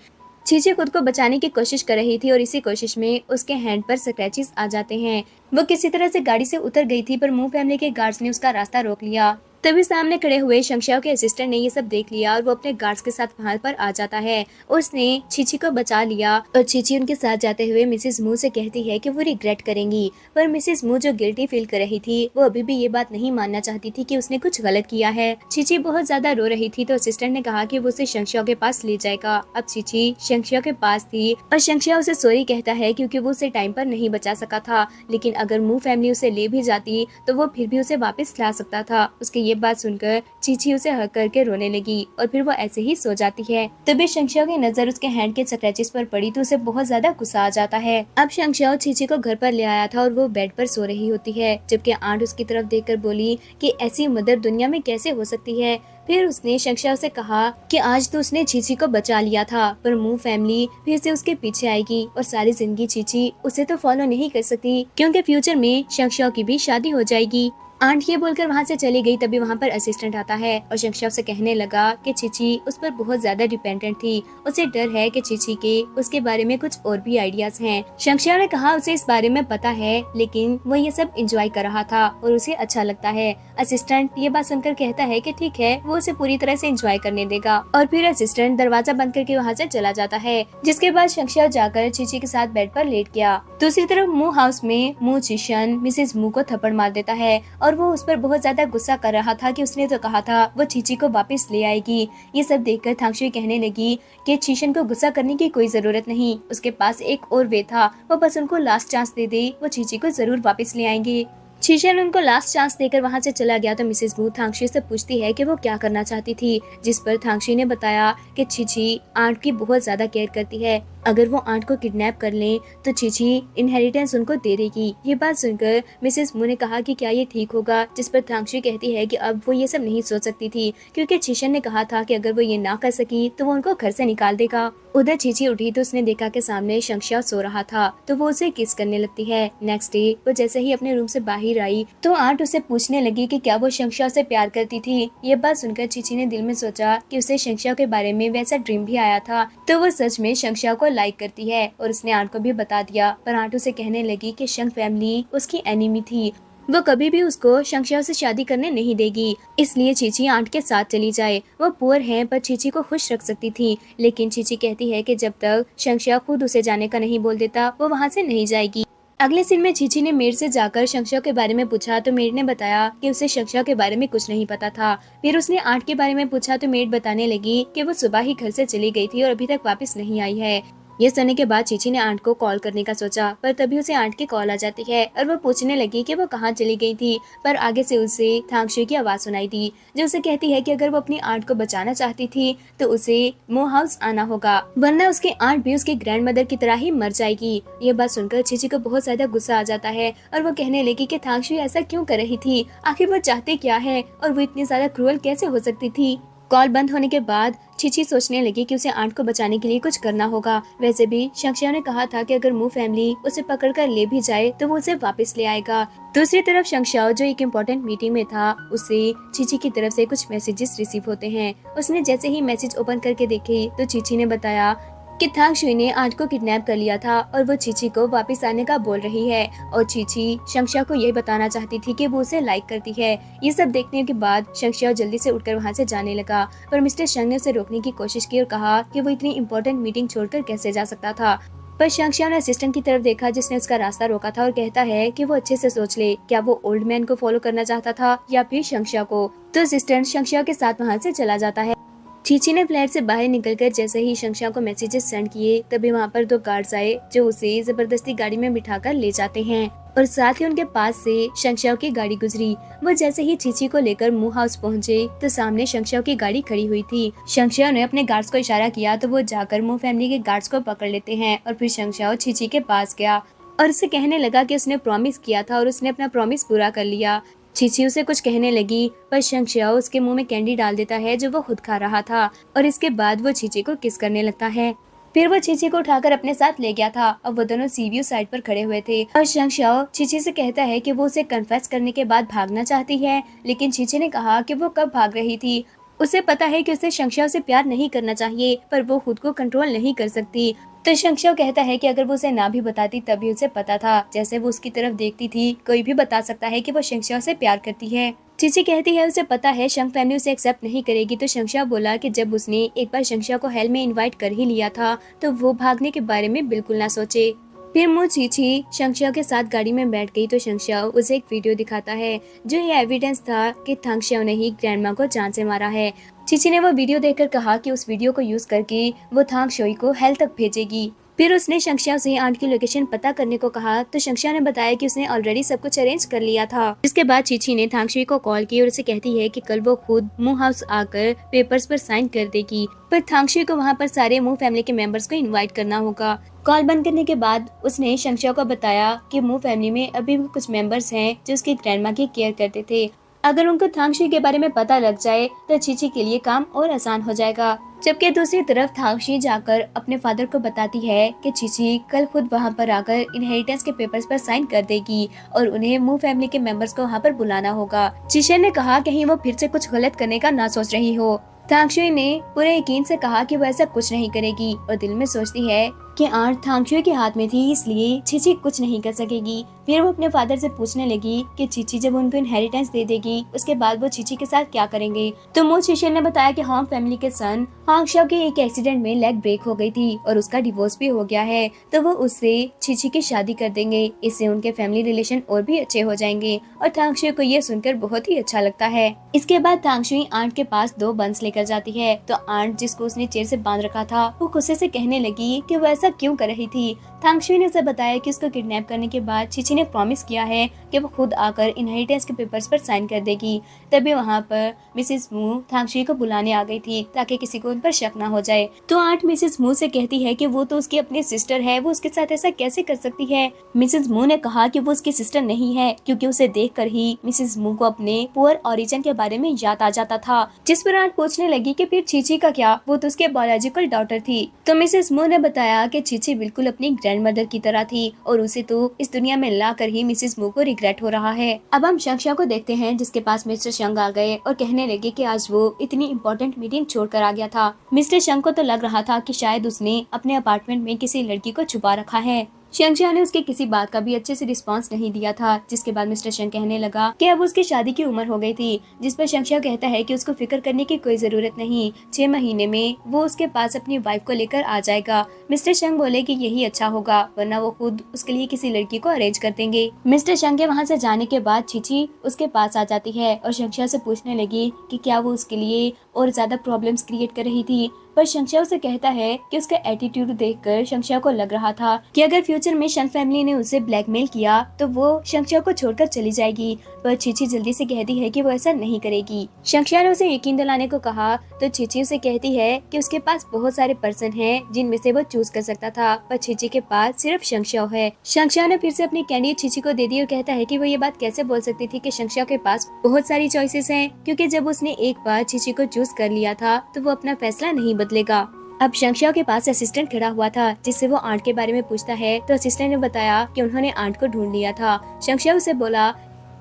चीची खुद को बचाने की कोशिश कर रही थी और इसी कोशिश में उसके हैंड पर स्क्रैचेस आ जाते हैं। वो किसी तरह से गाड़ी से उतर गई थी, पर मू फैमिली के गार्ड्स ने उसका रास्ता रोक लिया। तभी सामने खड़े हुए शंक्षाओ के असिस्टेंट ने ये सब देख लिया और वो अपने गार्ड्स के साथ वहाँ पर आ जाता है। उसने चीची को बचा लिया और चीची उनके साथ जाते हुए मिसेस मू से कहती है कि वो रिग्रेट करेंगी। पर मिसेस मू जो गिल्टी फील कर रही थी, वो अभी भी ये बात नहीं मानना चाहती थी कि उसने कुछ गलत किया है। चीची बहुत ज्यादा रो रही थी तो असिस्टेंट ने कहा कि वो उसे शंक्षाओ के पास ले जाएगा। अब चीची शंक्षाओ के पास थी और शंक्षाओ उसे सॉरी कहता है क्योंकि वो उसे टाइम पर नहीं बचा सका था, लेकिन अगर मू फैमिली उसे ले भी जाती तो वो फिर भी उसे वापस ला सकता था। उसकी ये बात सुनकर चीची उसे हक करके रोने लगी और फिर वो ऐसे ही सो जाती है। तभी शंक्षाओ की नजर उसके हैंड के स्क्रैचेस पर पड़ी तो उसे बहुत ज्यादा गुस्सा आ जाता है। अब शंक्षाओ चीची को घर पर ले आया था और वो बेड पर सो रही होती है, जबकि आंट उसकी तरफ देखकर बोली कि ऐसी मदर दुनिया में कैसे हो सकती है। फिर उसने शंक्षाओ से कहा कि आज तो उसने चीची को बचा लिया था, पर मू फैमिली फिर से उसके पीछे आएगी और सारी जिंदगी चीची उसे तो फॉलो नहीं कर सकती क्योंकि फ्यूचर में शंक्षाओ की भी शादी हो जाएगी। आंट ये बोलकर वहाँ से चली गई। तभी वहाँ पर असिस्टेंट आता है और शंक्षाओ से कहने लगा कि चीची उस पर बहुत ज्यादा डिपेंडेंट थी। उसे डर है कि चीची के उसके बारे में कुछ और भी आइडियाज हैं। शंक्षाओ ने कहा उसे इस बारे में पता है, लेकिन वो ये सब एंजॉय कर रहा था और उसे अच्छा लगता है। असिस्टेंट ये बात सुनकर कहता है कि ठीक है, वो उसे पूरी तरह से एंजॉय करने देगा और फिर असिस्टेंट दरवाजा बंद करके वहाँ से चला जाता है। जिसके बाद शंक्षाओ जाकर चीची के साथ बेड पर लेट गया। दूसरी तरफ मू हाउस में मू चिशन मिसेस मू को थप्पड़ मार देता है और वो उस पर बहुत ज्यादा गुस्सा कर रहा था कि उसने तो कहा था वो चीची को वापस ले आएगी। ये सब देखकर थांगशुई कहने लगी कि चिशन को गुस्सा करने की कोई जरूरत नहीं, उसके पास एक और वे था, वो बस उनको लास्ट चांस दे दे, वो चीची को जरूर वापस ले आएंगे। शीशन उनको लास्ट चांस देकर वहाँ से चला गया तो मिसेस मू थांगशी से पूछती है कि वो क्या करना चाहती थी, जिस पर थांगशी ने बताया कि चीची आंट की बहुत ज्यादा केयर करती है, अगर वो आंट को किडनैप कर लें तो चीची इनहेरिटेंस उनको दे देगी। ये बात सुनकर मिसेस मू ने कहा कि क्या ये ठीक होगा, जिस पर थांगशी कहती है कि अब वो ये सब नहीं सोच सकती थी क्योंकि चीशन ने कहा था कि अगर वो ये ना कर सकी तो वो उनको घर से निकाल देगा। उधर चीची उठी तो उसने देखा कि सामने शंक्षाओ सो रहा था तो वो उसे किस करने लगती है। नेक्स्ट डे वो जैसे ही अपने रूम से बाहर आई तो आंट उसे पूछने लगी कि क्या वो शंक्षाओ से प्यार करती थी। ये बात सुनकर चीची ने दिल में सोचा कि उसे शंक्षाओ के बारे में वैसा ड्रीम भी आया था तो वो सच में शंक्षाओ को लाइक करती है और उसने आंट को भी बता दिया। पर आंट उसे कहने लगी कि शंख फैमिली उसकी एनिमी थी, वो कभी भी उसको शंक्षाओ से शादी करने नहीं देगी, इसलिए चीची आंट के साथ चली जाए। वो पुअर है पर चीची को खुश रख सकती थी, लेकिन चीची कहती है कि जब तक शंक्षाओ खुद उसे जाने का नहीं बोल देता वो वहाँ से नहीं जाएगी। अगले सीन में चीची ने मेड से जाकर शंक्षाओ के बारे में पूछा तो मेड ने बताया कि उसे शंक्षाओ के बारे में कुछ नहीं पता था। फिर उसने आंट के बारे में पूछा तो मेड बताने लगी कि वो सुबह ही घर से चली गई थी और अभी तक वापस नहीं आई है। ये सुनने के बाद चीची ने आंट को कॉल करने का सोचा, पर तभी उसे आंट की कॉल आ जाती है और वो पूछने लगी कि वो कहाँ चली गई थी। पर आगे से उसे थांगशुई की आवाज सुनाई दी जो उसे कहती है कि अगर वो अपनी आंट को बचाना चाहती थी तो उसे मो हाउस आना होगा, वरना उसकी आंट भी उसकी ग्रैंड मदर की तरह ही मर जाएगी। ये बात सुनकर चीची को बहुत ज्यादा गुस्सा आ जाता है और वो कहने लगी कि थांगशुई ऐसा क्यों कर रही थी, आखिर वो चाहते क्या है और वो इतनी ज्यादा क्रूअल कैसे हो सकती थी। कॉल बंद होने के बाद चीची सोचने लगी कि उसे आंट को बचाने के लिए कुछ करना होगा। वैसे भी शंक्षाओ ने कहा था कि अगर मू फैमिली उसे पकड़कर ले भी जाए तो वो उसे वापस ले आएगा। दूसरी तरफ शंक्षाओ जो एक इम्पोर्टेंट मीटिंग में था, उसे चीची की तरफ से कुछ मैसेजेस रिसीव होते हैं। उसने जैसे ही मैसेज ओपन करके देखे तो चीची ने बताया कि थांगशुई ने आंट को किडनैप कर लिया था और वो चीची को वापस आने का बोल रही है और चीची शंक्षाओ को यही बताना चाहती थी कि वो उसे लाइक करती है। ये सब देखने के बाद शंक्षाओ जल्दी से उठकर वहाँ से जाने लगा, पर मिस्टर शंग ने उसे रोकने की कोशिश की और कहा कि वो इतनी इम्पोर्टेंट मीटिंग छोड़कर कैसे जा सकता था। पर शंक्षाओ ने असिस्टेंट की तरफ देखा जिसने उसका रास्ता रोका था और कहता है कि वो अच्छे से सोच ले, क्या वो ओल्ड मैन को फॉलो करना चाहता था या फिर शंक्षाओ को। तो असिस्टेंट शंक्षाओ के साथ वहाँ से चला जाता है। चीची ने फ्लैट से बाहर निकलकर जैसे ही शंक्षाओ को मैसेजेस सेंड किए तभी वहाँ पर 2 गार्ड्स आए जो उसे जबरदस्ती गाड़ी में बिठाकर ले जाते हैं और साथ ही उनके पास से शंक्षाओ की गाड़ी गुजरी। वो जैसे ही चीची को लेकर मू हाउस पहुँचे तो सामने शंक्षाओ की गाड़ी खड़ी हुई थी। शंक्षाओ ने अपने गार्ड्स को इशारा किया तो वो जाकर मू फैमिली के गार्ड्स को पकड़ लेते हैं और फिर शंक्षाओ चीची के पास गया और उससे कहने लगा कि उसने प्रॉमिस किया था और उसने अपना प्रॉमिस पूरा कर लिया। चीची उसे कुछ कहने लगी पर शंगशाओ उसके मुंह में कैंडी डाल देता है जो वो खुद खा रहा था और इसके बाद वो चीची को किस करने लगता है। फिर वो चीची को उठाकर अपने साथ ले गया था और वो दोनों सीव्यू साइड पर खड़े हुए थे और शंगशाओ चीची से कहता है कि वो उसे कन्फेस करने के बाद भागना चाहती है, लेकिन चीची ने कहा कि वो कब भाग रही थी। उसे पता है कि उसे शंगशाओ से प्यार नहीं करना चाहिए पर वो खुद को कंट्रोल नहीं कर सकती। तो शंगशाओ कहता है कि अगर वो उसे ना भी बताती तब भी उसे पता था, जैसे वो उसकी तरफ देखती थी कोई भी बता सकता है कि वो शंगशाओ से प्यार करती है। चीची कहती है उसे पता है शंग फैमिली उसे एक्सेप्ट नहीं करेगी। तो शंगशाओ बोला कि जब उसने एक बार शंगशाओ को हेल में इनवाइट कर ही लिया था तो वो भागने के बारे में बिल्कुल ना सोचे। फिर मु चीची शंगशाओ के साथ गाड़ी में बैठ गई तो शंगशाओ उसे एक वीडियो दिखाता है जो ये एविडेंस था कि थांगशाओ ने ही ग्रैंडमा को जान से मारा है। चीची ने वो वीडियो देखकर कहा कि उस वीडियो को यूज करके वो थांगशाओ को हेल तक भेजेगी। फिर उसने शंगशाओ से आंट की लोकेशन पता करने को कहा तो शंगशाओ ने बताया कि उसने ऑलरेडी सब कुछ अरेंज कर लिया था। इसके बाद चीची ने थांगशाओ को कॉल की और उसे कहती है कि कल वो खुद मू हाउस आकर पेपर्स पर साइन कर देगी, पर थांगशाओ को वहाँ पर सारे मू फैमिली के मेंबर्स को इनवाइट करना होगा। कॉल बंद करने के बाद उसने शंगशाओ को बताया कि मू फैमिली में अभी भी कुछ मेंबर्स हैं जो उसकी ग्रैंडमा की केयर करते थे। अगर उनको थांगशाओ के बारे में पता लग जाए तो चीची के लिए काम और आसान हो जाएगा। जबकि दूसरी तरफ थांगशाओ जाकर अपने फादर को बताती है कि चीची कल खुद वहां पर आकर इनहेरिटेंस के पेपर्स पर साइन कर देगी और उन्हें मू फैमिली के मेंबर्स को वहां पर बुलाना होगा। चीची ने कहा कहीं वो फिर से कुछ गलत करने का ना सोच रही हो। थांगशाओ ने पूरे यकीन से कहा कि वो ऐसा कुछ नहीं करेगी और दिल में सोचती है कि आंट थांगशाओ के हाथ में थी इसलिए चीची कुछ नहीं कर सकेगी। फिर वो अपने फादर से पूछने लगी कि चीची जब उनको इनहेरिटेंस दे देगी उसके बाद वो चीची के साथ क्या करेंगे। तो मो चीची ने बताया कि हॉन्ग फैमिली के सन हांगशाओ के एक एक्सीडेंट में लेग ब्रेक हो गई थी और उसका डिवोर्स भी हो गया है, तो वो उससे चीची की शादी कर देंगे। इससे उनके फैमिली रिलेशन और भी अच्छे हो जाएंगे और थांगशाओ को ये सुनकर बहुत ही अच्छा लगता है। इसके बाद थांगशाओ आंट के पास 2 बंस लेकर जाती है तो आंट जिसको उसने चेयर से बांध रखा था वो गुस्से से कहने लगी कि वो ऐसा क्यों कर रही थी। थांगशाओ ने उसे बताया कि उसको किडनैप करने के बाद चीची ने प्रॉमिस किया है कि वो खुद आकर इनहेरिटेंस के पेपर्स पर साइन कर देगी। तभी वहाँ पर मिसेस मू थांगशाओ को बुलाने आ गई थी ताकि किसी को उन पर शक ना हो जाए। तो आंट मिसेस मू से कहती है कि वो तो उसकी अपनी सिस्टर है, वो उसके साथ ऐसा कैसे कर सकती है। मिसेस मू ने कहा कि वो उसकी सिस्टर नहीं है क्योंकि उसे देखकर ही मिसेस मू को अपने पुअर ओरिजिन के बारे में याद आ जाता था। जिस पर आंट पूछने लगी कि फिर चीची का क्या, वो तो उसके बायोलॉजिकल डॉटर थी। तो मिसेस मू ने बताया कि चीची बिल्कुल अपनी ग्रैंडमदर की तरह थी और उसे तो इस दुनिया में लाकर ही मिसेस मू को रिग्रेट हो रहा है। अब हम शंगशाओ को देखते हैं जिसके पास मिस्टर शंग आ गए और कहने लगे कि आज वो इतनी इम्पोर्टेंट मीटिंग छोड़कर आ गया था। मिस्टर शंग को तो लग रहा था कि शायद उसने अपने अपार्टमेंट में किसी लड़की को छुपा रखा है। शंगशाओ ने उसके किसी बात का भी अच्छे से रिस्पांस नहीं दिया था, जिसके बाद मिस्टर शंग कहने लगा कि अब उसकी शादी की उम्र हो गई थी। जिस पर शंगशाओ कहता है कि उसको फिक्र करने की कोई जरूरत नहीं, 6 महीने में वो उसके पास अपनी वाइफ को लेकर आ जाएगा। मिस्टर शंग बोले कि यही अच्छा होगा वरना वो खुद उसके लिए किसी लड़की को अरेंज कर देंगे। मिस्टर शंग के वहाँ से जाने के बाद चीची उसके पास आ जाती है और शंगशाओ से पूछने लगी कि क्या वो उसके लिए और ज्यादा प्रॉब्लम्स क्रिएट कर रही थी। पर शंगशाओ से कहता है कि उसका एटीट्यूड देखकर शंगशाओ को लग रहा था कि अगर फ्यूचर में शंग फैमिली ने उसे ब्लैकमेल किया तो वो शंगशाओ को छोड़कर चली जाएगी। पर चीची जल्दी से कहती है कि वो ऐसा नहीं करेगी। शंगशाओ ने उसे यकीन दिलाने को कहा तो चीची उसे कहती है कि उसके पास बहुत सारे पर्सन हैं जिनमें से वो चूज कर सकता था, पर चीची के पास सिर्फ शंगशाओ है। शंगशाओ ने फिर से अपनी कैंडी चीची को दे दी और कहता है कि वो ये बात कैसे बोल सकती थी कि शंगशाओ के पास बहुत सारी चॉइसेस हैं, क्योंकि जब उसने एक बार चीची को चूज कर लिया था तो वो अपना फैसला नहीं बदलेगा। अब शंगशाओ के पास असिस्टेंट खड़ा हुआ था जिससे वो आंट के बारे में पूछता है तो असिस्टेंट ने बताया कि उन्होंने आंट को ढूंढ लिया था। शंगशाओ से बोला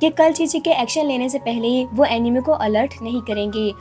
कि कल चीची के एक्शन लेने से पहले वो एनिमी को अलर्ट नहीं करेंगे।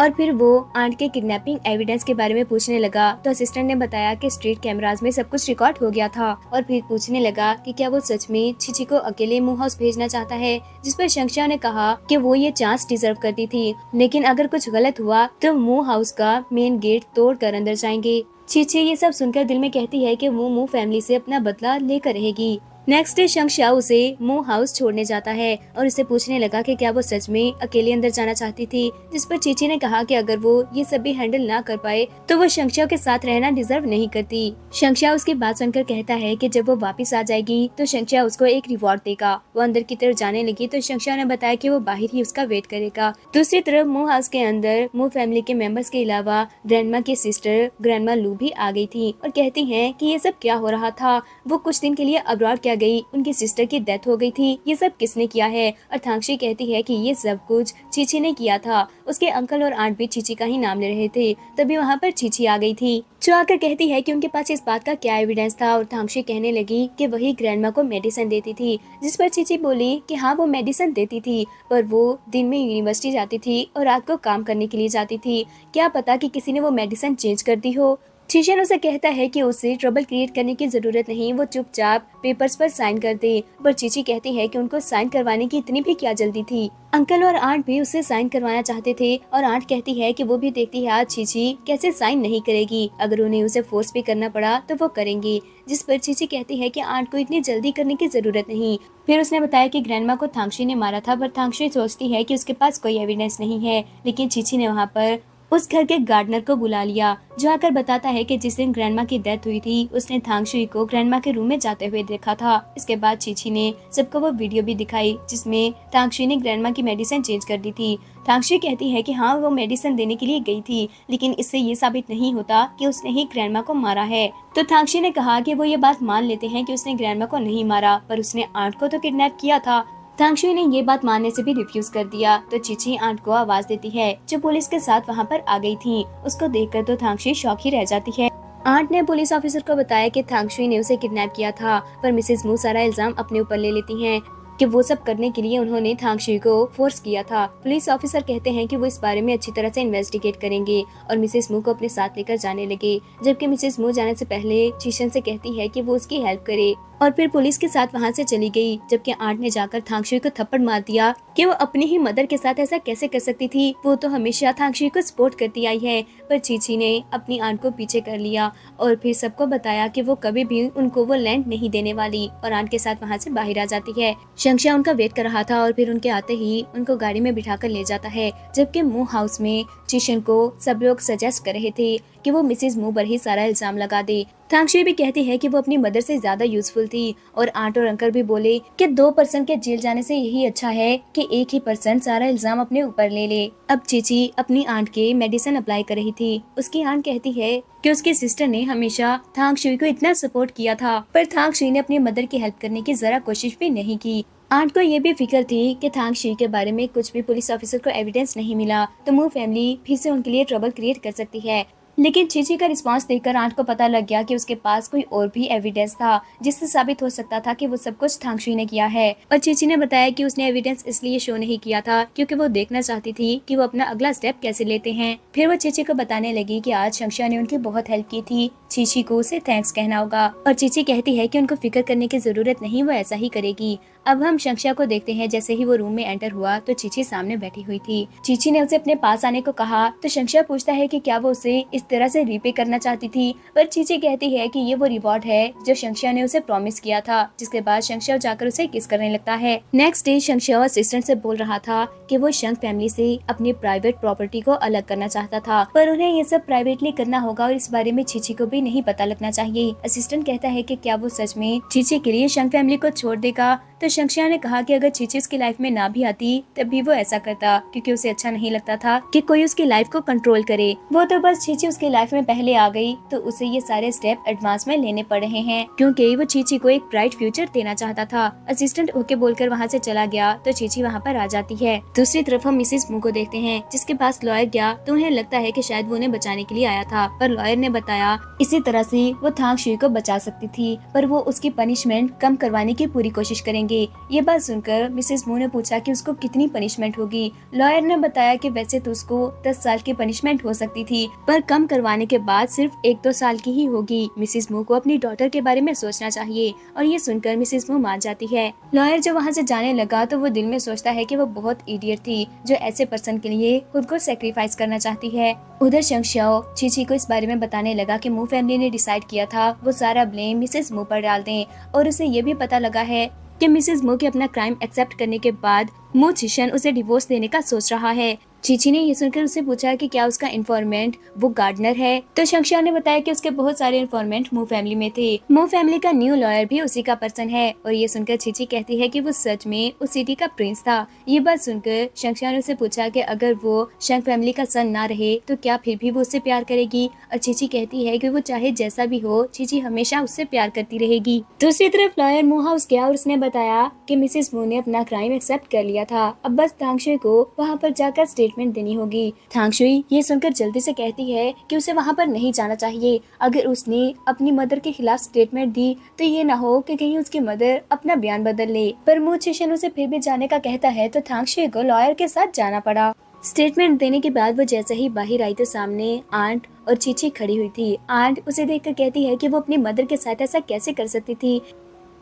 और फिर वो आंट के किडनैपिंग एविडेंस के बारे में पूछने लगा तो असिस्टेंट ने बताया कि स्ट्रीट कैमरास में सब कुछ रिकॉर्ड हो गया था। और फिर पूछने लगा कि क्या वो सच में चीची को अकेले मू हाउस भेजना चाहता है, जिस पर शंगशाओ ने कहा कि वो ये चांस डिजर्व करती थी, लेकिन अगर कुछ गलत हुआ तो मू हाउस का मेन गेट तोड़ कर अंदर जाएंगे। चीची ये सब सुनकर दिल में कहती है कि वो मू फैमिली से अपना बदला लेकर रहेगी, नेक्स्ट डे शंक्षा उसे मू हाउस छोड़ने जाता है और उसे पूछने लगा कि क्या वो सच में अकेले अंदर जाना चाहती थी, जिस पर चीची ने कहा कि अगर वो ये सब भी हैंडल ना कर पाए तो वो शंक्षा के साथ रहना डिजर्व नहीं करती। शंक्षा उसकी बात सुनकर कहता है कि जब वो वापस आ जाएगी तो शंक्षा उसको एक रिवॉर्ड देगा। वो अंदर की तरफ जाने लगी तो शंक्षा ने बताया कि वो बाहर ही उसका वेट करेगा। दूसरी तरफ मू हाउस के अंदर मू फैमिली के मेंबर्स के अलावा ग्रैंडमा की सिस्टर ग्रैंडमा लू भी आ गई थी और कहती है कि ये सब क्या हो रहा था। वो कुछ दिन के लिए अब्रॉड क्या गई, उनकी सिस्टर की डेथ हो गई थी, ये सब किसने किया है। और थांगशी कहती है कि ये सब कुछ चीची ने किया था। उसके अंकल और आंट भी चीची का ही नाम ले रहे थे। तभी वहाँ पर चीची आ गई थी जो आकर कहती है कि उनके पास इस बात का क्या एविडेंस था। और थांगशी कहने लगी कि वही ग्रैंडमा को मेडिसिन देती थी, जिस पर चीची बोली कि हाँ वो मेडिसिन देती थी, पर वो दिन में यूनिवर्सिटी जाती थी और रात को काम करने के लिए जाती थी। क्या पता कि किसी ने वो मेडिसिन चेंज कर दी हो। शीशन उसे कहता है कि उसे ट्रबल क्रिएट करने की जरूरत नहीं, वो चुपचाप पेपर्स पर साइन कर दे। पर चीची कहती है कि उनको साइन करवाने की इतनी भी क्या जल्दी थी। अंकल और आंट भी उसे साइन करवाना चाहते थे और आंट कहती है कि वो भी देखती है आज चीची कैसे साइन नहीं करेगी, अगर उन्हें उसे फोर्स भी करना पड़ा तो वो करेंगी। जिस पर चीची कहती है कि आंट को इतनी जल्दी करने की जरूरत नहीं। फिर उसने बताया कि ग्रैंडमा को थांगशी ने मारा था, पर थांगशी सोचती है कि उसके पास कोई एविडेंस नहीं है। लेकिन चीची ने वहाँ पर उस घर के गार्डनर को बुला लिया जो आकर बताता है कि जिस दिन ग्रैंडमा की डेथ हुई थी उसने थांगशुई को ग्रैंडमा के रूम में जाते हुए देखा था। इसके बाद चीची ने सबको वो वीडियो भी दिखाई जिसमें थांगशुई ने ग्रैंडमा की मेडिसिन चेंज कर दी थी। थांगशुई कहती है कि हाँ वो मेडिसिन देने के लिए गई थी, लेकिन इससे ये साबित नहीं होता कि उसने ही ग्रैंडमा को मारा है। तो थांगशुई ने कहा कि वो ये बात मान लेते हैं कि उसने ग्रैंडमा को नहीं मारा, पर उसने आंट को तो किडनैप किया था। थांगशुई ने ये बात मानने से भी रिफ्यूज कर दिया। तो चीची आंट को आवाज देती है जो पुलिस के साथ वहाँ पर आ गई थी। उसको देखकर तो थांगशुई शॉक ही रह जाती है। आंट ने पुलिस ऑफिसर को बताया कि थांगशुई ने उसे किडनैप किया था, पर मिसेस मू सारा इल्जाम अपने ऊपर ले लेती हैं कि वो सब करने के लिए उन्होंने थांगशुई को फोर्स किया था। पुलिस ऑफिसर कहते हैं कि वो इस बारे में अच्छी तरह से इन्वेस्टिगेट करेंगे और मिसेस मू को अपने साथ लेकर जाने लगे। जबकि मिसेस मू जाने से पहले चीशन से कहती है कि वो उसकी हेल्प करे और फिर पुलिस के साथ वहाँ से चली गई। जबकि आंट ने जाकर थांगशुई को थप्पड़ मार दिया कि वो अपनी ही मदर के साथ ऐसा कैसे कर सकती थी, वो तो हमेशा थांगशुई को सपोर्ट करती आई है। पर चीची ने अपनी आंट को पीछे कर लिया और फिर सबको बताया कि वो कभी भी उनको वो लैंड नहीं देने वाली और आंट के साथ वहाँ से बाहर आ जाती है। शंक्षा उनका वेट कर रहा था और फिर उनके आते ही उनको गाड़ी में बिठाकर ले जाता है। जबकि मू हाउस में चीशन को सब लोग सजेस्ट कर रहे थे कि वो मिसेस मू पर ही सारा इल्जाम लगा दे। थांगशुई भी कहती है कि वो अपनी मदर से ज्यादा यूजफुल थी और आंट और अंकल भी बोले कि 2 पर्सन के जेल जाने से यही अच्छा है कि एक ही पर्सन सारा इल्जाम अपने ऊपर ले ले। अब चीची अपनी आंट के मेडिसिन अप्लाई कर रही थी। उसकी आंट कहती है कि उसकी सिस्टर ने हमेशा थांगशुई को इतना सपोर्ट किया था, पर थांगशुई ने अपनी मदर की हेल्प करने की जरा कोशिश भी नहीं की। आंट को ये भी फिक्र थी कि थांगशुई के बारे में कुछ भी पुलिस ऑफिसर को एविडेंस नहीं मिला तो मू फैमिली फिर से उनके लिए ट्रबल क्रिएट कर सकती है। लेकिन चीची का रिस्पांस देखकर आंट को पता लग गया कि उसके पास कोई और भी एविडेंस था जिससे साबित हो सकता था कि वो सब कुछ थांगशुई ने किया है। और चीची ने बताया कि उसने एविडेंस इसलिए शो नहीं किया था क्योंकि वो देखना चाहती थी कि वो अपना अगला स्टेप कैसे लेते हैं। फिर वो चीची को बताने लगी कि आज शंक्षा ने उनकी बहुत हेल्प की थी, चीची को उसे थैंक्स कहना होगा। और चीची कहती है कि उनको फिक्र करने की जरूरत नहीं, वो ऐसा ही करेगी। अब हम शंक्षा को देखते हैं। जैसे ही वो रूम में एंटर हुआ तो चीची सामने बैठी हुई थी। चीची ने उसे अपने पास आने को कहा तो शंक्षा पूछता है कि क्या वो उसे इस तरह से रीपे करना चाहती थी, पर चीची कहती है कि ये वो रिवॉर्ड है जो शंक्षा ने उसे प्रॉमिस किया था। जिसके बाद शंक्षा जाकर उसे किस करने लगता है। नेक्स्ट डे शंक्षा असिस्टेंट से बोल रहा था कि वो शंख फैमिली से अपनी प्राइवेट प्रॉपर्टी को अलग करना चाहता था, पर उन्हें ये सब प्राइवेटली करना होगा और इस बारे में चीची को भी नहीं पता लगना चाहिए। असिस्टेंट कहता है कि क्या वो सच में चीची के लिए शंख फैमिली को छोड़ देगा। तो शंक्षा ने कहा कि अगर चीची उसकी लाइफ में ना भी आती तब भी वो ऐसा करता क्योंकि उसे अच्छा नहीं लगता था कि कोई उसकी लाइफ को कंट्रोल करे। वो तो बस चीची उसकी लाइफ में पहले आ गई तो उसे ये सारे स्टेप एडवांस में लेने पड़ रहे हैं क्योंकि वो चीची को एक ब्राइट फ्यूचर देना चाहता था। असिस्टेंट ओके बोलकर वहाँ से चला गया तो चीची वहाँ पर आ जाती है। दूसरी तरफ हम मिसेस मू को देखते हैं जिसके पास लॉयर गया तो उन्हें लगता है कि शायद वो उन्हें बचाने के लिए आया था, पर लॉयर ने बताया इसी तरह से वो थांगशुई को बचा सकती थी, पर वो उसकी पनिशमेंट कम करवाने की पूरी कोशिश करेंगे। जाएंगे। ये बात सुनकर मिसेस मू ने पूछा कि उसको कितनी पनिशमेंट होगी। लॉयर ने बताया कि वैसे तो उसको 10 साल की पनिशमेंट हो सकती थी, पर कम करवाने के बाद सिर्फ 1-2 साल की ही होगी। मिसेस मू को अपनी डॉटर के बारे में सोचना चाहिए। और ये सुनकर मिसेस मू मान जाती है। लॉयर जब वहाँ से जाने लगा तो वो दिल में सोचता है कि वो बहुत इडियट थी जो ऐसे पर्सन के लिए खुद को सेक्रीफाइस करना चाहती है। उधर शंगशाओ चीची को इस बारे में बताने लगा कि मू फैमिली ने डिसाइड किया था वो सारा ब्लेम मिसेस मू पर डाल दें, और उसे ये भी पता लगा है कि मिसेस मू के अपना क्राइम एक्सेप्ट करने के बाद मू छिशन उसे डिवोर्स देने का सोच रहा है। चीची ने ये सुनकर उससे पूछा कि क्या उसका इन्फॉर्मेंट वो गार्डनर है, तो शंगशाओ ने बताया कि उसके बहुत सारे इन्फॉर्मेंट मू फैमिली में थे। मू फैमिली का न्यू लॉयर भी उसी का पर्सन है। और ये सुनकर चीची कहती है कि वो सच में उस सिटी का प्रिंस था। ये बात सुनकर शंगशाओ ने उससे पूछा कि अगर वो शंग फैमिली का सन ना रहे तो क्या फिर भी वो उससे प्यार करेगी। और चीची कहती है कि वो चाहे जैसा भी हो, चीची हमेशा उससे प्यार करती रहेगी। दूसरी तरफ लॉयर मू हाउस गया और उसने बताया कि मिसेस मू ने अपना क्राइम एक्सेप्ट कर लिया था, अब बस थांगशुई को वहाँ पर जाकर स्टेटमेंट देनी होगी। थांगशुई ये सुनकर जल्दी से कहती है कि उसे वहाँ पर नहीं जाना चाहिए। अगर उसने अपनी मदर के खिलाफ स्टेटमेंट दी तो ये ना हो कि कहीं उसकी मदर अपना बयान बदल ले। पर मू छिशन उसे फिर भी जाने का कहता है तो थांगशुई को लॉयर के साथ जाना पड़ा। स्टेटमेंट देने के बाद वो जैसे ही बाहर आई तो सामने आंट और चीची खड़ी हुई थी। आंट उसे देखकर कहती है कि वो अपनी मदर के साथ ऐसा कैसे कर सकती थी।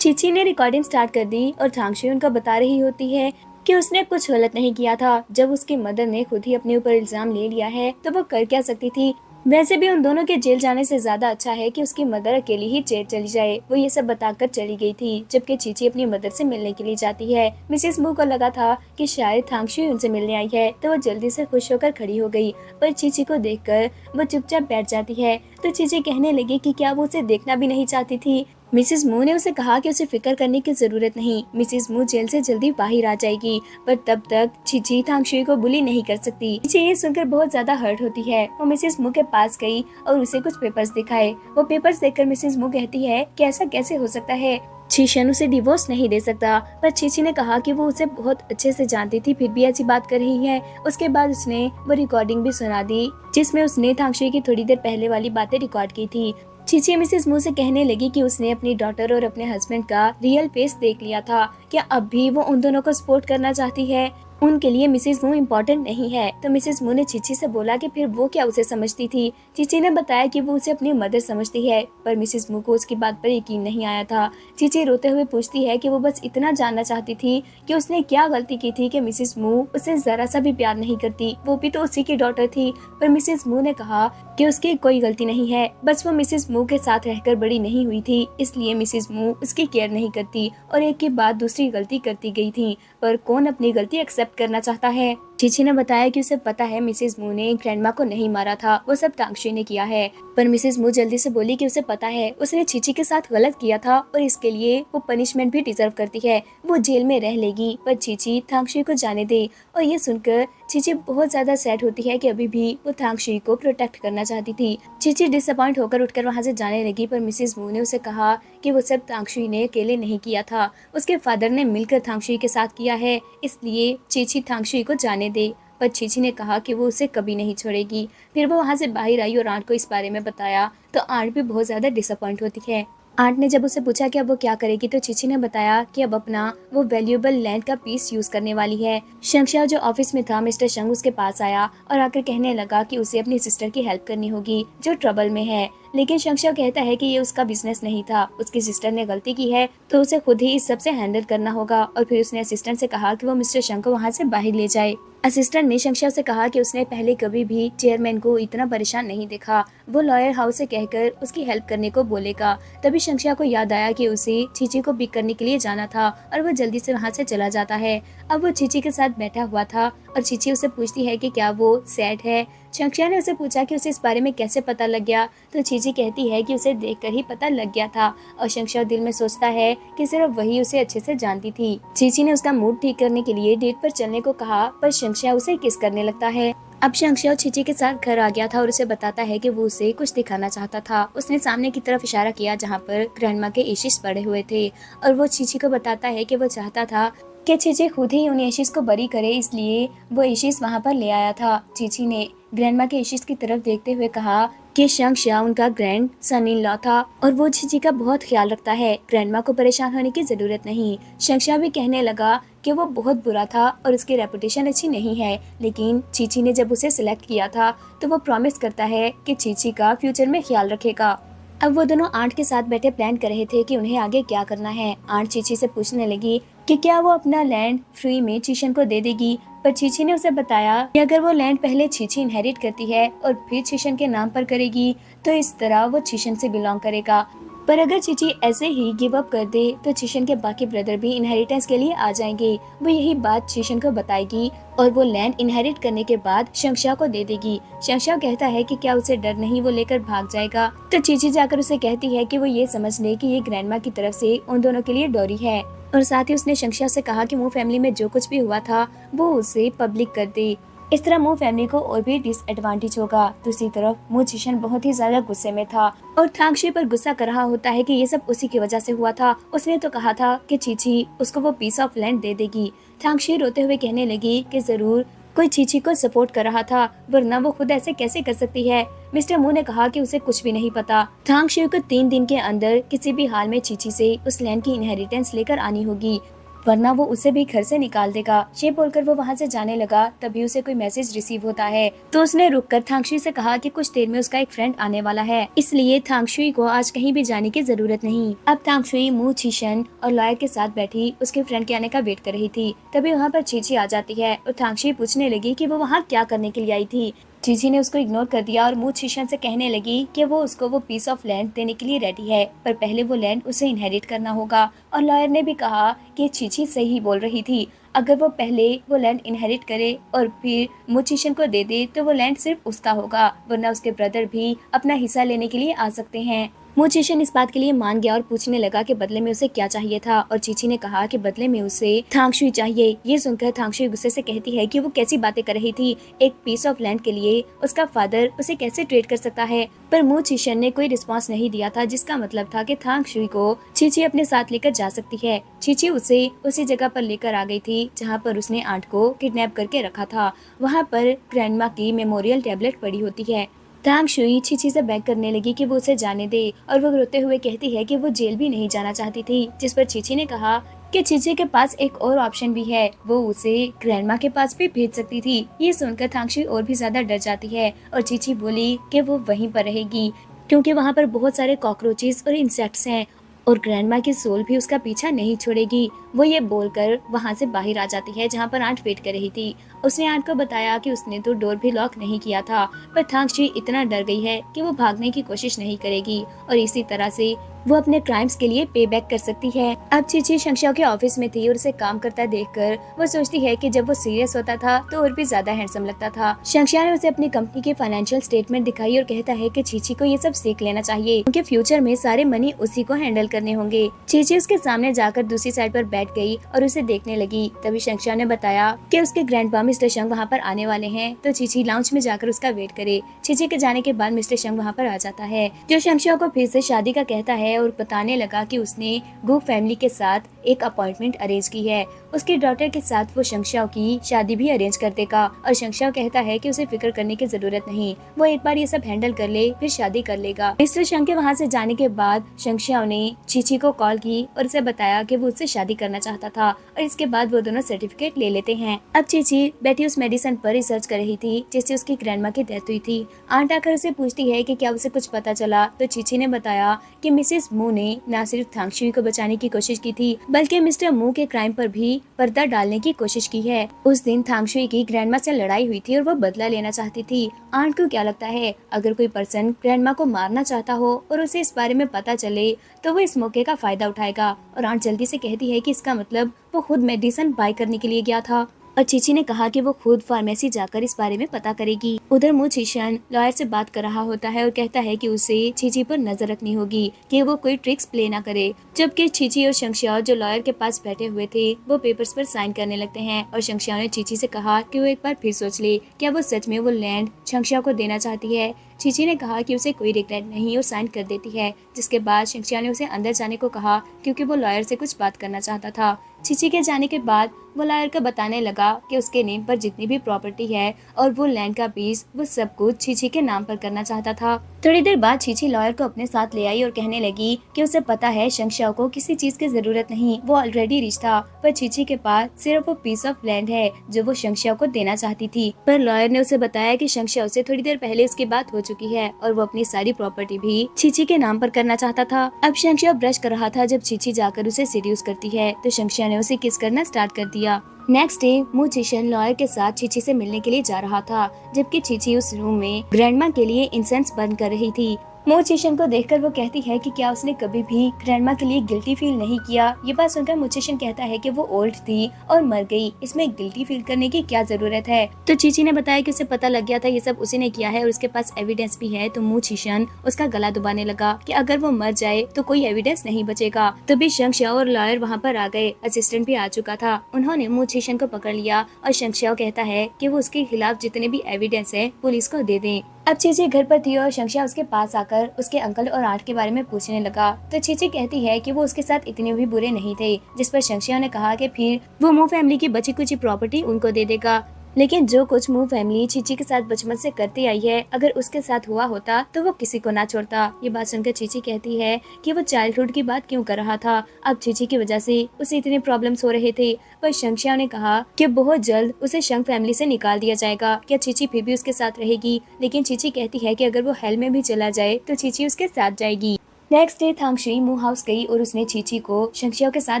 चीची ने रिकॉर्डिंग स्टार्ट कर दी और थांगशुई उनको बता रही होती है कि उसने कुछ गलत नहीं किया था। जब उसकी मदर ने खुद ही अपने ऊपर इल्जाम ले लिया है तो वो कर क्या सकती थी। वैसे भी उन दोनों के जेल जाने से ज्यादा अच्छा है कि उसकी मदर अकेली ही जेल चली जाए। वो ये सब बताकर चली गई थी, जबकि चीची अपनी मदर से मिलने के लिए जाती है। मिसेस मू को लगा था कि शायद थांगशुई उनसे मिलने आई है, तो वो जल्दी से खुश होकर खड़ी हो गई। पर चीची को देखकर वो चुपचाप बैठ जाती है। तो चीची कहने लगी कि क्या वो उसे देखना भी नहीं चाहती थी। मिसेस मू ने उसे कहा कि उसे फिक्र करने की जरूरत नहीं, मिसेस मू जेल से जल्दी बाहर आ जाएगी, पर तब तक चीची थांगशुई को बुली नहीं कर सकती। चीची ये सुनकर बहुत ज्यादा हर्ट होती है। वो मिसेस मू के पास गई और उसे कुछ पेपर्स दिखाए। वो पेपर्स देखकर मिसेस मू कहती है कि ऐसा कैसे हो सकता है, छिशन उसे डिवोर्स नहीं दे सकता। पर चीची ने कहा कि वो उसे बहुत अच्छे से जानती थी, फिर भी ऐसी बात कर रही है। उसके बाद उसने वो रिकॉर्डिंग भी सुना दी जिसमें उसने थांगशुई की थोड़ी देर पहले वाली बातें रिकॉर्ड की थी। चीची मिसेस मू से कहने लगी कि उसने अपनी डॉटर और अपने हस्बैंड का रियल फेस देख लिया था। क्या अब भी वो उन दोनों को सपोर्ट करना चाहती है? उनके लिए मिसेस मू इम्पोर्टेंट नहीं है। तो मिसेस मू ने चीची से बोला कि फिर वो क्या उसे समझती थी। चीची ने बताया कि वो उसे अपनी मदर समझती है, पर मिसेस मू को उसकी बात पर यकीन नहीं आया था। चीची रोते हुए पूछती है कि वो बस इतना जानना चाहती थी कि उसने क्या गलती की थी कि मिसेस मू उसे जरा सा भी प्यार नहीं करती, वो भी तो उसी की डॉटर थी। पर मिसेस मू ने कहा कि उसकी कोई गलती नहीं है, बस वो मिसेस मू के साथ रहकर बड़ी नहीं हुई थी, इसलिए मिसेस मू उसकी केयर नहीं करती और एक के बाद दूसरी गलती करती गई थी। पर कौन अपनी गलती एक्सेप्ट करना चाहता है। चीची ने बताया कि उसे पता है मिसेस मू ने ग्रैंडमा को नहीं मारा था, वो सब थांगशुई ने किया है। पर मिसेस मू जल्दी से बोली कि उसे पता है उसने चीची के साथ गलत किया था और इसके लिए वो पनिशमेंट भी डिजर्व करती है, वो जेल में रह लेगी। पर चीची थांगशुई को जाने दे। और ये सुनकर चीची बहुत ज्यादा सैड होती है कि अभी भी वो थांगशुई को प्रोटेक्ट करना चाहती थी। चीची डिसअपॉइंट होकर उठकर वहाँ से जाने लगी, पर मिसेस मू ने उसे कहा कि वो सब थांगशुई ने अकेले नहीं किया था, उसके फादर ने मिलकर थांगशुई के साथ किया है, इसलिए चीची थांगशुई को जाने दे। पर चीची ने कहा कि वो उसे कभी नहीं छोड़ेगी। फिर वो वहाँ से बाहर आई और आंट को इस बारे में बताया, तो आंट भी बहुत ज्यादा डिसअपॉइंट होती है। आंट ने जब उसे पूछा कि अब वो क्या करेगी, तो चीची ने बताया कि अब अपना वो वैल्यूएबल लैंड का पीस यूज करने वाली है। शंगशाओ जो ऑफिस में था, मिस्टर शंग उसके पास आया और आकर कहने लगा कि उसे अपनी सिस्टर की हेल्प करनी होगी जो ट्रबल में है। लेकिन शंगशाओ कहता है कि ये उसका बिजनेस नहीं था, उसकी सिस्टर ने गलती की है तो उसे खुद ही इस सब से हैंडल करना होगा। और फिर उसने असिस्टेंट से कहा कि वो मिस्टर शंग को वहाँ से बाहर ले जाए। असिस्टेंट ने शंगशाओ से कहा कि उसने पहले कभी भी चेयरमैन को इतना परेशान नहीं देखा, वो लॉयर हाउस से कहकर उसकी हेल्प करने को बोलेगा। तभी शंगशाओ को याद आया कि उसे चीची को पिक करने के लिए जाना था और वो जल्दी से वहाँ से चला जाता है। अब वो चीची के साथ बैठा हुआ था और चीची उसे पूछती है कि क्या वो सैड है। शंगशाओ ने उसे पूछा कि उसे इस बारे में कैसे पता लग गया, तो चीची कहती है कि उसे देखकर ही पता लग गया था। और शंगशाओ दिल में सोचता है कि सिर्फ वही उसे अच्छे से जानती थी। चीची ने उसका मूड ठीक करने के लिए डेट पर चलने को कहा, पर शंगशाओ उसे किस करने लगता है। अब शंगशाओ चीची के साथ घर आ गया था और उसे बताता है कि वो उसे कुछ दिखाना चाहता था। उसने सामने की तरफ इशारा किया जहाँ पर ग्रैंडमा के एशिस पड़े हुए थे और वो चीची को बताता है कि वो चाहता था कि चीची खुद ही उन एशिस को बरी करे, इसलिए वो एशिस वहाँ पर ले आया था। चीची ने ग्रैंडमा के इशिस की तरफ देखते हुए कहा कि शंक्षा उनका ग्रैंड सन इन लॉ था और वो चीची का बहुत ख्याल रखता है। ग्रैंडमा को परेशान होने की जरूरत नहीं। शंक्षा भी कहने लगा कि वो बहुत बुरा था और उसकी रेपुटेशन अच्छी नहीं है, लेकिन चीची ने जब उसे सिलेक्ट किया था तो वो प्रॉमिस करता है कि चीची का फ्यूचर में ख्याल रखेगा। अब वो दोनों आंट के साथ बैठे प्लान कर रहे थे कि उन्हें आगे क्या करना है। आंट चीची से पूछने लगी कि क्या वो अपना लैंड फ्री में चीचन को दे देगी, पर चीची ने उसे बताया कि अगर वो लैंड पहले चीची इनहेरिट करती है और फिर चीचन के नाम पर करेगी तो इस तरह वो चीचन से बिलोंग करेगा। पर अगर चीची ऐसे ही गिव अप कर दे तो चीचन के बाकी ब्रदर भी इनहेरिटेंस के लिए आ जाएंगे। वो यही बात चीचन को बताएगी और वो लैंड इनहेरिट करने के बाद शंक्षा को दे देगी। शंक्षा कहता है कि क्या उसे डर नहीं, वो लेकर भाग जाएगा। तो चीची जाकर उसे कहती है कि वो ये समझ ले कि ये ग्रैंडमा की तरफ से उन दोनों के लिए डोरी है, और साथ ही उसने शंक्षा से कहा कि मू फैमिली में जो कुछ भी हुआ था वो उसे पब्लिक कर दे। इस तरह मू फैमिली को और भी डिसएडवांटेज होगा। दूसरी तरफ मू चीशन बहुत ही ज्यादा गुस्से में था और थांगशी पर गुस्सा कर रहा होता है कि ये सब उसी की वजह से हुआ था। उसने तो कहा था कि चीची उसको वो पीस ऑफ लैंड दे देगी। थांगशी रोते हुए कहने लगी कि जरूर कोई चीची को सपोर्ट कर रहा था, वरना वो खुद ऐसे कैसे कर सकती है। मिस्टर मू ने कहा कि उसे कुछ भी नहीं पता। थांगशी को 3 दिन के अंदर किसी भी हाल में चीची से उस लैंड की इनहेरिटेंस लेकर आनी होगी, वरना वो उसे भी घर से निकाल देगा। ये बोलकर वो वहाँ से जाने लगा, तभी उसे कोई मैसेज रिसीव होता है। तो उसने रुककर थांगशुई से कहा कि कुछ देर में उसका एक फ्रेंड आने वाला है, इसलिए थांगशुई को आज कहीं भी जाने की जरूरत नहीं। अब थांगशुई मू चीशन और लॉयर के साथ बैठी उसके फ्रेंड के आने का वेट कर रही थी। तभी वहाँ पर चीची आ जाती है और थांगशुई पूछने लगी कि वो वहाँ क्या करने के लिए आई थी। चीची ने उसको इग्नोर कर दिया और मू चीशन से कहने लगी कि वो उसको वो पीस ऑफ लैंड देने के लिए रेडी है, पर पहले वो लैंड उसे इनहेरिट करना होगा। और लॉयर ने भी कहा कि चीची सही बोल रही थी, अगर वो पहले वो लैंड इनहेरिट करे और फिर मू चीशन को दे दे तो वो लैंड सिर्फ उसका होगा, वरना उसके ब्रदर भी अपना हिस्सा लेने के लिए आ सकते हैं। मू चीशन इस बात के लिए मान गया और पूछने लगा कि बदले में उसे क्या चाहिए था, और चीची ने कहा कि बदले में उसे थांगशुई चाहिए। ये सुनकर थांगशुई गुस्से से कहती है कि वो कैसी बातें कर रही थी, एक पीस ऑफ लैंड के लिए उसका फादर उसे कैसे ट्रेड कर सकता है। पर मू चीशन ने कोई रिस्पांस नहीं दिया था, जिसका मतलब था कि थांगशुई को चीची अपने साथ लेकर जा सकती है। चीची उसे उसी जगह पर लेकर आ गई थी जहाँ पर उसने आंट को किडनैप करके रखा था। वहाँ पर ग्रैंडमा की मेमोरियल टैबलेट पड़ी होती है। थांगशुई चीची से बेग करने लगी कि वो उसे जाने दे, और वो रोते हुए कहती है कि वो जेल भी नहीं जाना चाहती थी, जिस पर चीची ने कहा कि चीची के पास एक और ऑप्शन भी है, वो उसे ग्रैंडमा के पास भी भेज सकती थी। ये सुनकर थांगशुई और भी ज्यादा डर जाती है और चीची बोली कि वो वहीं पर रहेगी क्योंकि वहाँ पर बहुत सारे कॉकरोचेस और इंसेक्ट्स हैं और ग्रैंडमा की सोल भी उसका पीछा नहीं छोड़ेगी। वो ये बोलकर वहाँ से बाहर आ जाती है जहाँ पर आंट वेट कर रही थी। उसने आंट को बताया कि उसने तो डोर भी लॉक नहीं किया था, पर थांगशुई इतना डर गई है कि वो भागने की कोशिश नहीं करेगी और इसी तरह से वो अपने क्राइम्स के लिए पे बैक कर सकती है। अब चीची शंक्षा के ऑफिस में थी और उसे काम करता देखकर वो सोचती है कि जब वो सीरियस होता था तो और भी ज्यादा हैंडसम लगता था। शंक्षा ने उसे अपनी कंपनी की फाइनेंशियल स्टेटमेंट दिखाई और कहता है कि चीची को ये सब सीख लेना चाहिए क्योंकि फ्यूचर में सारे मनी उसी को हैंडल करने होंगे। चीची उसके सामने जाकर दूसरी साइड पर बैठ गई और उसे देखने लगी। तभी शंक्षा ने बताया कि उसके ग्रैंडपा मिस्टर शंग वहाँ पर आने वाले हैं, तो चीची लाउंज में जाकर उसका वेट करे। चीची के जाने के बाद मिस्टर शंग वहाँ पर आ जाता है, जो शंक्षा को फिर से शादी का कहता है और बताने लगा कि उसने गु फैमिली के साथ एक अपॉइंटमेंट अरेंज की है। उसकी डॉटर के साथ वो शंक्षा की शादी भी अरेंज कर देगा और शंक्षा कहता है कि उसे फिक्र करने की जरूरत नहीं, वो एक बार ये सब हैंडल कर ले फिर शादी कर लेगा। मिस्टर शंग के वहाँ से जाने के बाद शंक्षा ने चीची को कॉल की और उसे बताया कि वो उससे शादी करना चाहता था और इसके बाद वो दोनों सर्टिफिकेट ले लेते हैं। अब चीची बैठी उस मेडिसिन पर रिसर्च कर रही थी जिससे उसकी ग्रैंडमा की डेथ हुई थी। आंट आकर उसे पूछती है कि क्या उसे कुछ पता चला, तो चीची ने बताया कि मिसेस मू ने न सिर्फ थांगशुई को बचाने की कोशिश की थी बल्कि मिस्टर मू के क्राइम पर भी पर्दा डालने की कोशिश की है। उस दिन थांगशुई की ग्रैंडमा से लड़ाई हुई थी और वो बदला लेना चाहती थी। आंट को क्या लगता है, अगर कोई पर्सन ग्रैंडमा को मारना चाहता हो और उसे इस बारे में पता चले तो वो इस मौके का फायदा उठाएगा। और आंट जल्दी से कहती है कि इसका मतलब वो खुद मेडिसिन बाय करने के लिए गया था और चीची ने कहा कि वो खुद फार्मेसी जाकर इस बारे में पता करेगी। उधर मू चीशन लॉयर से बात कर रहा होता है और कहता है कि उसे चीची पर नजर रखनी होगी कि वो कोई ट्रिक्स प्ले ना करे। जबकि चीची और शंक्षा जो लॉयर के पास बैठे हुए थे वो पेपर्स पर साइन करने लगते हैं और शंक्षा ने चीची से कहा कि वो एक बार फिर सोच ले क्या वो सच में वो लैंड शंक्षा को देना चाहती है। चीची ने कहा कि उसे कोई रिग्रेट नहीं और साइन कर देती है, जिसके बाद शंक्षा ने उसे अंदर जाने को कहा क्योंकि वो लॉयर से कुछ बात करना चाहता था। चीची के जाने के बाद वो लॉयर को बताने लगा कि उसके नेम पर जितनी भी प्रॉपर्टी है और वो लैंड का पीस वो सब कुछ चीची के नाम पर करना चाहता था। थोड़ी देर बाद चीची लॉयर को अपने साथ ले आई और कहने लगी कि उसे पता है शंक्षाओ को किसी चीज की जरूरत नहीं, वो ऑलरेडी रिच था, पर चीची के पास सिर्फ वो पीस ऑफ लैंड है जो वो शंक्षाओ को देना चाहती थी। पर लॉयर ने उसे बताया कि शंक्षाओ से थोड़ी देर पहले उसकी बात हो चुकी है और वो अपनी सारी प्रॉपर्टी भी चीची के नाम पर करना चाहता था। अब शंक्षाओ ब्रश कर रहा था जब चीची जाकर उसे सीड्यूस करती है तो शंक्षाओ ने उसे किस करना स्टार्ट कर दिया। नेक्स्ट डे मू चिशन लॉयर के साथ चीची से मिलने के लिए जा रहा था, जबकि चीची उस रूम में ग्रैंडमा के लिए इंसेंस बर्न कर रही थी। मो चिशन को देखकर वो कहती है कि क्या उसने कभी भी ग्रैंडमा के लिए गिल्टी फील नहीं किया। ये बात सुनकर मो चिशन कहता है कि वो ओल्ड थी और मर गई, इसमें गिल्टी फील करने की क्या जरूरत है। तो चीची ने बताया कि उसे पता लग गया था ये सब उसी ने किया है और उसके पास एविडेंस भी है। तो मो चिशन उसका गला दबाने लगा कि अगर वो मर जाए तो कोई एविडेंस नहीं बचेगा। तभी शंक्षाओ और लॉयर वहाँ पर आ गए, असिस्टेंट भी आ चुका था। उन्होंने मो चिशन को पकड़ लिया और शंक्षाओ कहता है कि वो उसके खिलाफ जितने भी एविडेंस है पुलिस को दे दें। अब चीची घर पर थी और शंक्षा उसके पास आकर उसके अंकल और आंट के बारे में पूछने लगा। तो चीची कहती है कि वो उसके साथ इतने भी बुरे नहीं थे, जिस पर शंक्षा ने कहा कि फिर वो मू फैमिली की बची कुछ प्रॉपर्टी उनको दे देगा। लेकिन जो कुछ मू फैमिली चीची के साथ बचपन से करती आई है, अगर उसके साथ हुआ होता तो वो किसी को ना छोड़ता। ये बात सुनकर चीची कहती है कि वो चाइल्डहुड की बात क्यों कर रहा था, अब चीची की वजह से उसे इतने प्रॉब्लम्स हो रहे थे। पर शंक्षा ने कहा कि बहुत जल्द उसे शंख फैमिली से निकाल दिया जाएगा। क्या चीची फिर भी उसके साथ रहेगी? लेकिन चीची कहती है कि अगर वो हेल में भी चला जाए तो चीची उसके साथ जाएगी। नेक्स्ट डे थांगशी मू हाउस गई और उसने चीची को शंक्षाओ के साथ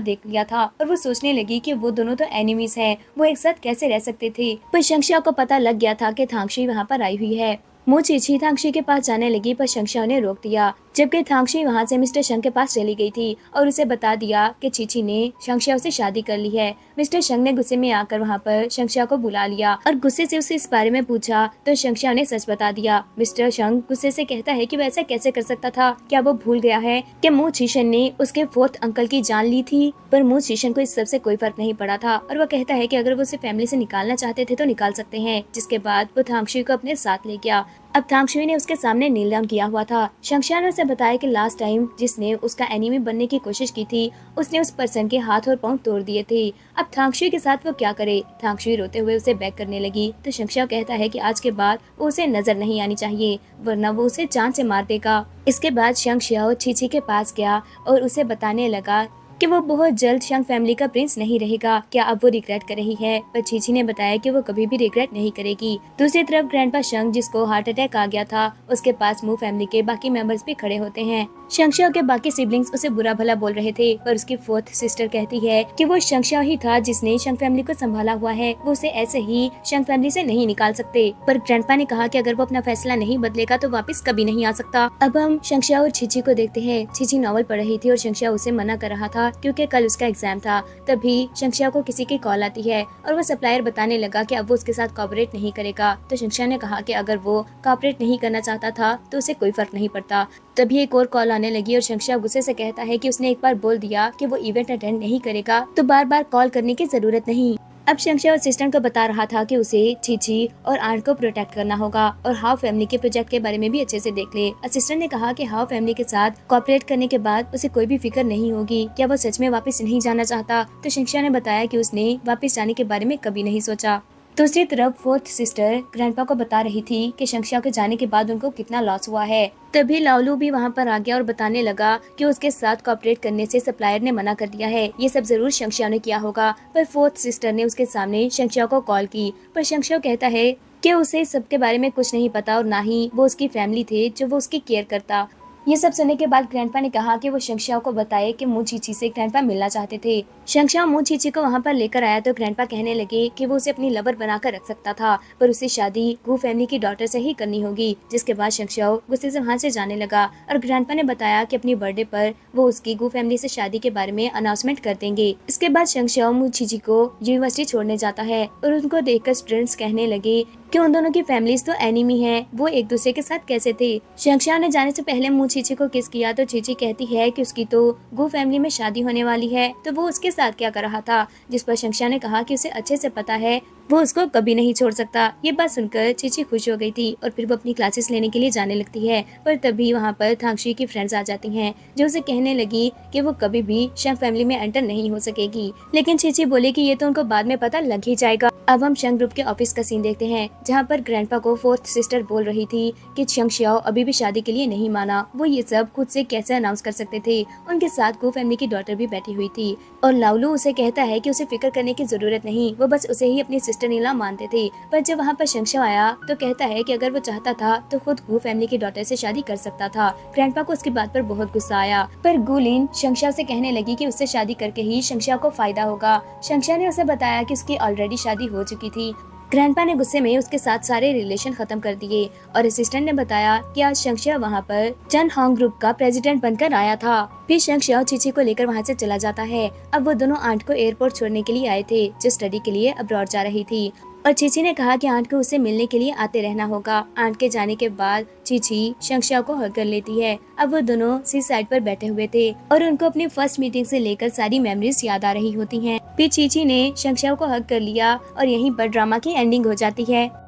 देख लिया था और वो सोचने लगी कि वो दोनों तो एनिमीज हैं, वो एक साथ कैसे रह सकते थे। पर शंक्षाओ को पता लग गया था कि थांगशी वहाँ पर आई हुई है। मू चीची थांगशी के पास जाने लगी पर शंक्षाओ ने रोक दिया, जबकि थांगशी वहाँ से मिस्टर शंग के पास चली गई थी और उसे बता दिया कि चीची ने शंक्षाओ से शादी कर ली है। मिस्टर शंग ने गुस्से में आकर वहाँ पर शंक्षाओ को बुला लिया और गुस्से से उसे इस बारे में पूछा तो शंक्षाओ ने सच बता दिया। मिस्टर शंग गुस्से से कहता है कि वो ऐसा कैसे कर सकता था, क्या वो भूल गया है कि मू चीशन ने उसके फोर्थ अंकल की जान ली थी। पर मू चीशन को इस सब से कोई फर्क नहीं पड़ा था और वो कहता है कि अगर वो उसे फैमिली से निकालना चाहते थे तो निकाल सकते हैं। जिसके बाद वो थांगशी को अपने साथ ले गया। अब थांगशी ने उसके सामने नील डाउन किया हुआ था। शंक्षाओ ने उसे बताया कि लास्ट टाइम जिसने उसका एनिमी बनने की कोशिश की थी उसने उस पर्सन के हाथ और पांव तोड़ दिए थे। अब थांगशी के साथ वो क्या करे? थांगशी रोते हुए उसे बैक करने लगी तो शंक्षाओ कहता है कि आज के बाद वो उसे नजर नहीं आनी चाहिए वरना वो उसे जान से मार देगा। इसके बाद शंक्षाओ चीची के पास गया और उसे बताने लगा कि वो बहुत जल्द शंग फैमिली का प्रिंस नहीं रहेगा। क्या अब वो रिग्रेट कर रही है? पर चीची ने बताया कि वो कभी भी रिग्रेट नहीं करेगी। दूसरी तरफ ग्रैंडपा शंग जिसको हार्ट अटैक आ गया था उसके पास मू फैमिली के बाकी मेंबर्स भी खड़े होते हैं। शंक्षाओ के बाकी सिबलिंग्स उसे बुरा भला बोल रहे थे पर उसकी फोर्थ सिस्टर कहती है कि वो शंक्षाओ ही था जिसने शंग फैमिली को संभाला हुआ है, वो उसे ऐसे ही शंग फैमिली से नहीं निकाल सकते। पर ग्रैंडपा ने कहा कि अगर वो अपना फैसला नहीं बदलेगा तो वापस कभी नहीं आ सकता। अब हम शंक्षाओ और चीची को देखते हैं। चीची नॉवल पढ़ रही थी और शंक्षाओ उसे मना कर रहा था क्योंकि कल उसका एग्जाम था। तभी शंक्षाओ को किसी की कॉल आती है और वो सप्लायर बताने लगा कि अब वो उसके साथ कोऑपरेट नहीं करेगा। तो शंक्षाओ ने कहा कि अगर वो कोऑपरेट नहीं करना चाहता था तो उसे कोई फर्क नहीं पड़ता। तभी एक और कॉल आने लगी और शंक्षाओ गुस्से से कहता है कि उसने एक बार बोल दिया कि वो इवेंट अटेंड नहीं करेगा तो बार बार कॉल करने की जरूरत नहीं। अब शंक्षाओ असिस्टेंट को बता रहा था कि उसे चीची और आंट को प्रोटेक्ट करना होगा और हाउ फैमिली के प्रोजेक्ट के बारे में भी अच्छे से देख ले। असिस्टेंट ने कहा कि हाउ फैमिली के साथ कोऑपरेट करने के बाद उसे कोई भी फिक्र नहीं होगी। क्या वो सच में वापस नहीं जाना चाहता? तो शंक्षाओ ने बताया कि उसने वापस जाने के बारे में कभी नहीं सोचा। दूसरी तरफ फोर्थ सिस्टर ग्रैंडपा को बता रही थी कि शंक्षाओ के जाने के बाद उनको कितना लॉस हुआ है। तभी लाओलू भी वहाँ पर आ गया और बताने लगा कि उसके साथ कोऑपरेट करने से सप्लायर ने मना कर दिया है। ये सब जरूर शंक्षाओ ने किया होगा। पर फोर्थ सिस्टर ने उसके सामने शंक्षाओ को कॉल की पर शंक्षाओ कहता है कि उसे सबके बारे में कुछ नहीं पता और ना ही वो उसकी फैमिली थे जो वो उसकी केयर करता। ये सब सुनने के बाद ग्रैंडपा ने कहा कि वो शंक्षाओ को बताए कि मू चीची से ग्रैंडपा मिलना चाहते थे। शंक्षाओ मू चीची को वहाँ पर लेकर आया तो ग्रैंडपा कहने लगे कि वो उसे अपनी लवर बनाकर रख सकता था पर उसे शादी गू फैमिली की डॉटर से ही करनी होगी। जिसके बाद शंक्षाओ गुस्से से वहाँ से जाने लगा और ग्रैंडपा ने बताया कि अपनी बर्थडे पर वो उसकी गू फैमिली से शादी के बारे में अनाउंसमेंट कर देंगे। इसके बाद शंक्षाओ मू चीची को यूनिवर्सिटी छोड़ने जाता है और उनको देखकर स्टूडेंट्स कहने लगे कि उन दोनों की फैमिलीज तो एनिमी है, वो एक दूसरे के साथ कैसे थे। शंक्षाओ ने जाने से पहले मू चीची को किस किया तो चीची कहती है कि उसकी तो गू फैमिली में शादी होने वाली है तो वो उसके साथ क्या कर रहा था। जिस पर शंक्षाओ ने कहा कि उसे अच्छे से पता है वो उसको कभी नहीं छोड़ सकता। ये बात सुनकर चीची खुश हो गई थी और फिर वो अपनी क्लासेस लेने के लिए जाने लगती है। पर तभी वहाँ पर थांगशी की फ्रेंड्स आ जाती हैं, जो उसे कहने लगी कि वो कभी भी शंग फैमिली में एंटर नहीं हो सकेगी। लेकिन चीची बोले कि ये तो उनको बाद में पता लग ही जाएगा। अब हम शंग ग्रुप के ऑफिस का सीन देखते हैं, जहाँ पर ग्रैंडपा को फोर्थ सिस्टर बोल रही थी कि शंग शियाओ अभी भी शादी के लिए नहीं माना। वो ये सब खुद से कैसे अनाउंस कर सकते थे। उनके साथ कू फैमिली की डॉटर भी बैठी हुई थी और लाउलू उसे कहता है कि उसे फिक्र करने की जरूरत नहीं, वो बस उसे ही अपनी सिस्टर इन लॉ मानते थे। पर जब वहाँ पर शंग शियाओ आया तो कहता है कि अगर वो चाहता था तो खुद कू फैमिली की डॉटर से शादी कर सकता था। ग्रैंडपा को उसकी बात पर बहुत गुस्सा आया, पर गुलिन शंग शियाओ से कहने लगी कि उससे शादी करके ही शंग शियाओ को फायदा होगा। शंग शियाओ ने उसे बताया कि उसकी ऑलरेडी शादी हो चुकी थी। ग्रैंडपा ने गुस्से में उसके साथ सारे रिलेशन खत्म कर दिए और असिस्टेंट ने बताया कि आज शंग शियाओ वहाँ पर चन होंग ग्रुप का प्रेसिडेंट बनकर आया था। फिर शंग शियाओ चीची को लेकर वहाँ से चला जाता है। अब वो दोनों आंट को एयरपोर्ट छोड़ने के लिए आए थे, जो स्टडी के लिए अब्रॉड जा रही थी। और चीची ने कहा कि आंट को उसे मिलने के लिए आते रहना होगा। आंट के जाने के बाद चीची शंग शियाओ को हग कर लेती है। अब वो दोनों सी साइड पर बैठे हुए थे और उनको अपनी फर्स्ट मीटिंग से लेकर सारी मेमोरीज याद आ रही होती हैं। फिर चीची ने शंग शियाओ को हग कर लिया और यहीं पर ड्रामा की एंडिंग हो जाती है।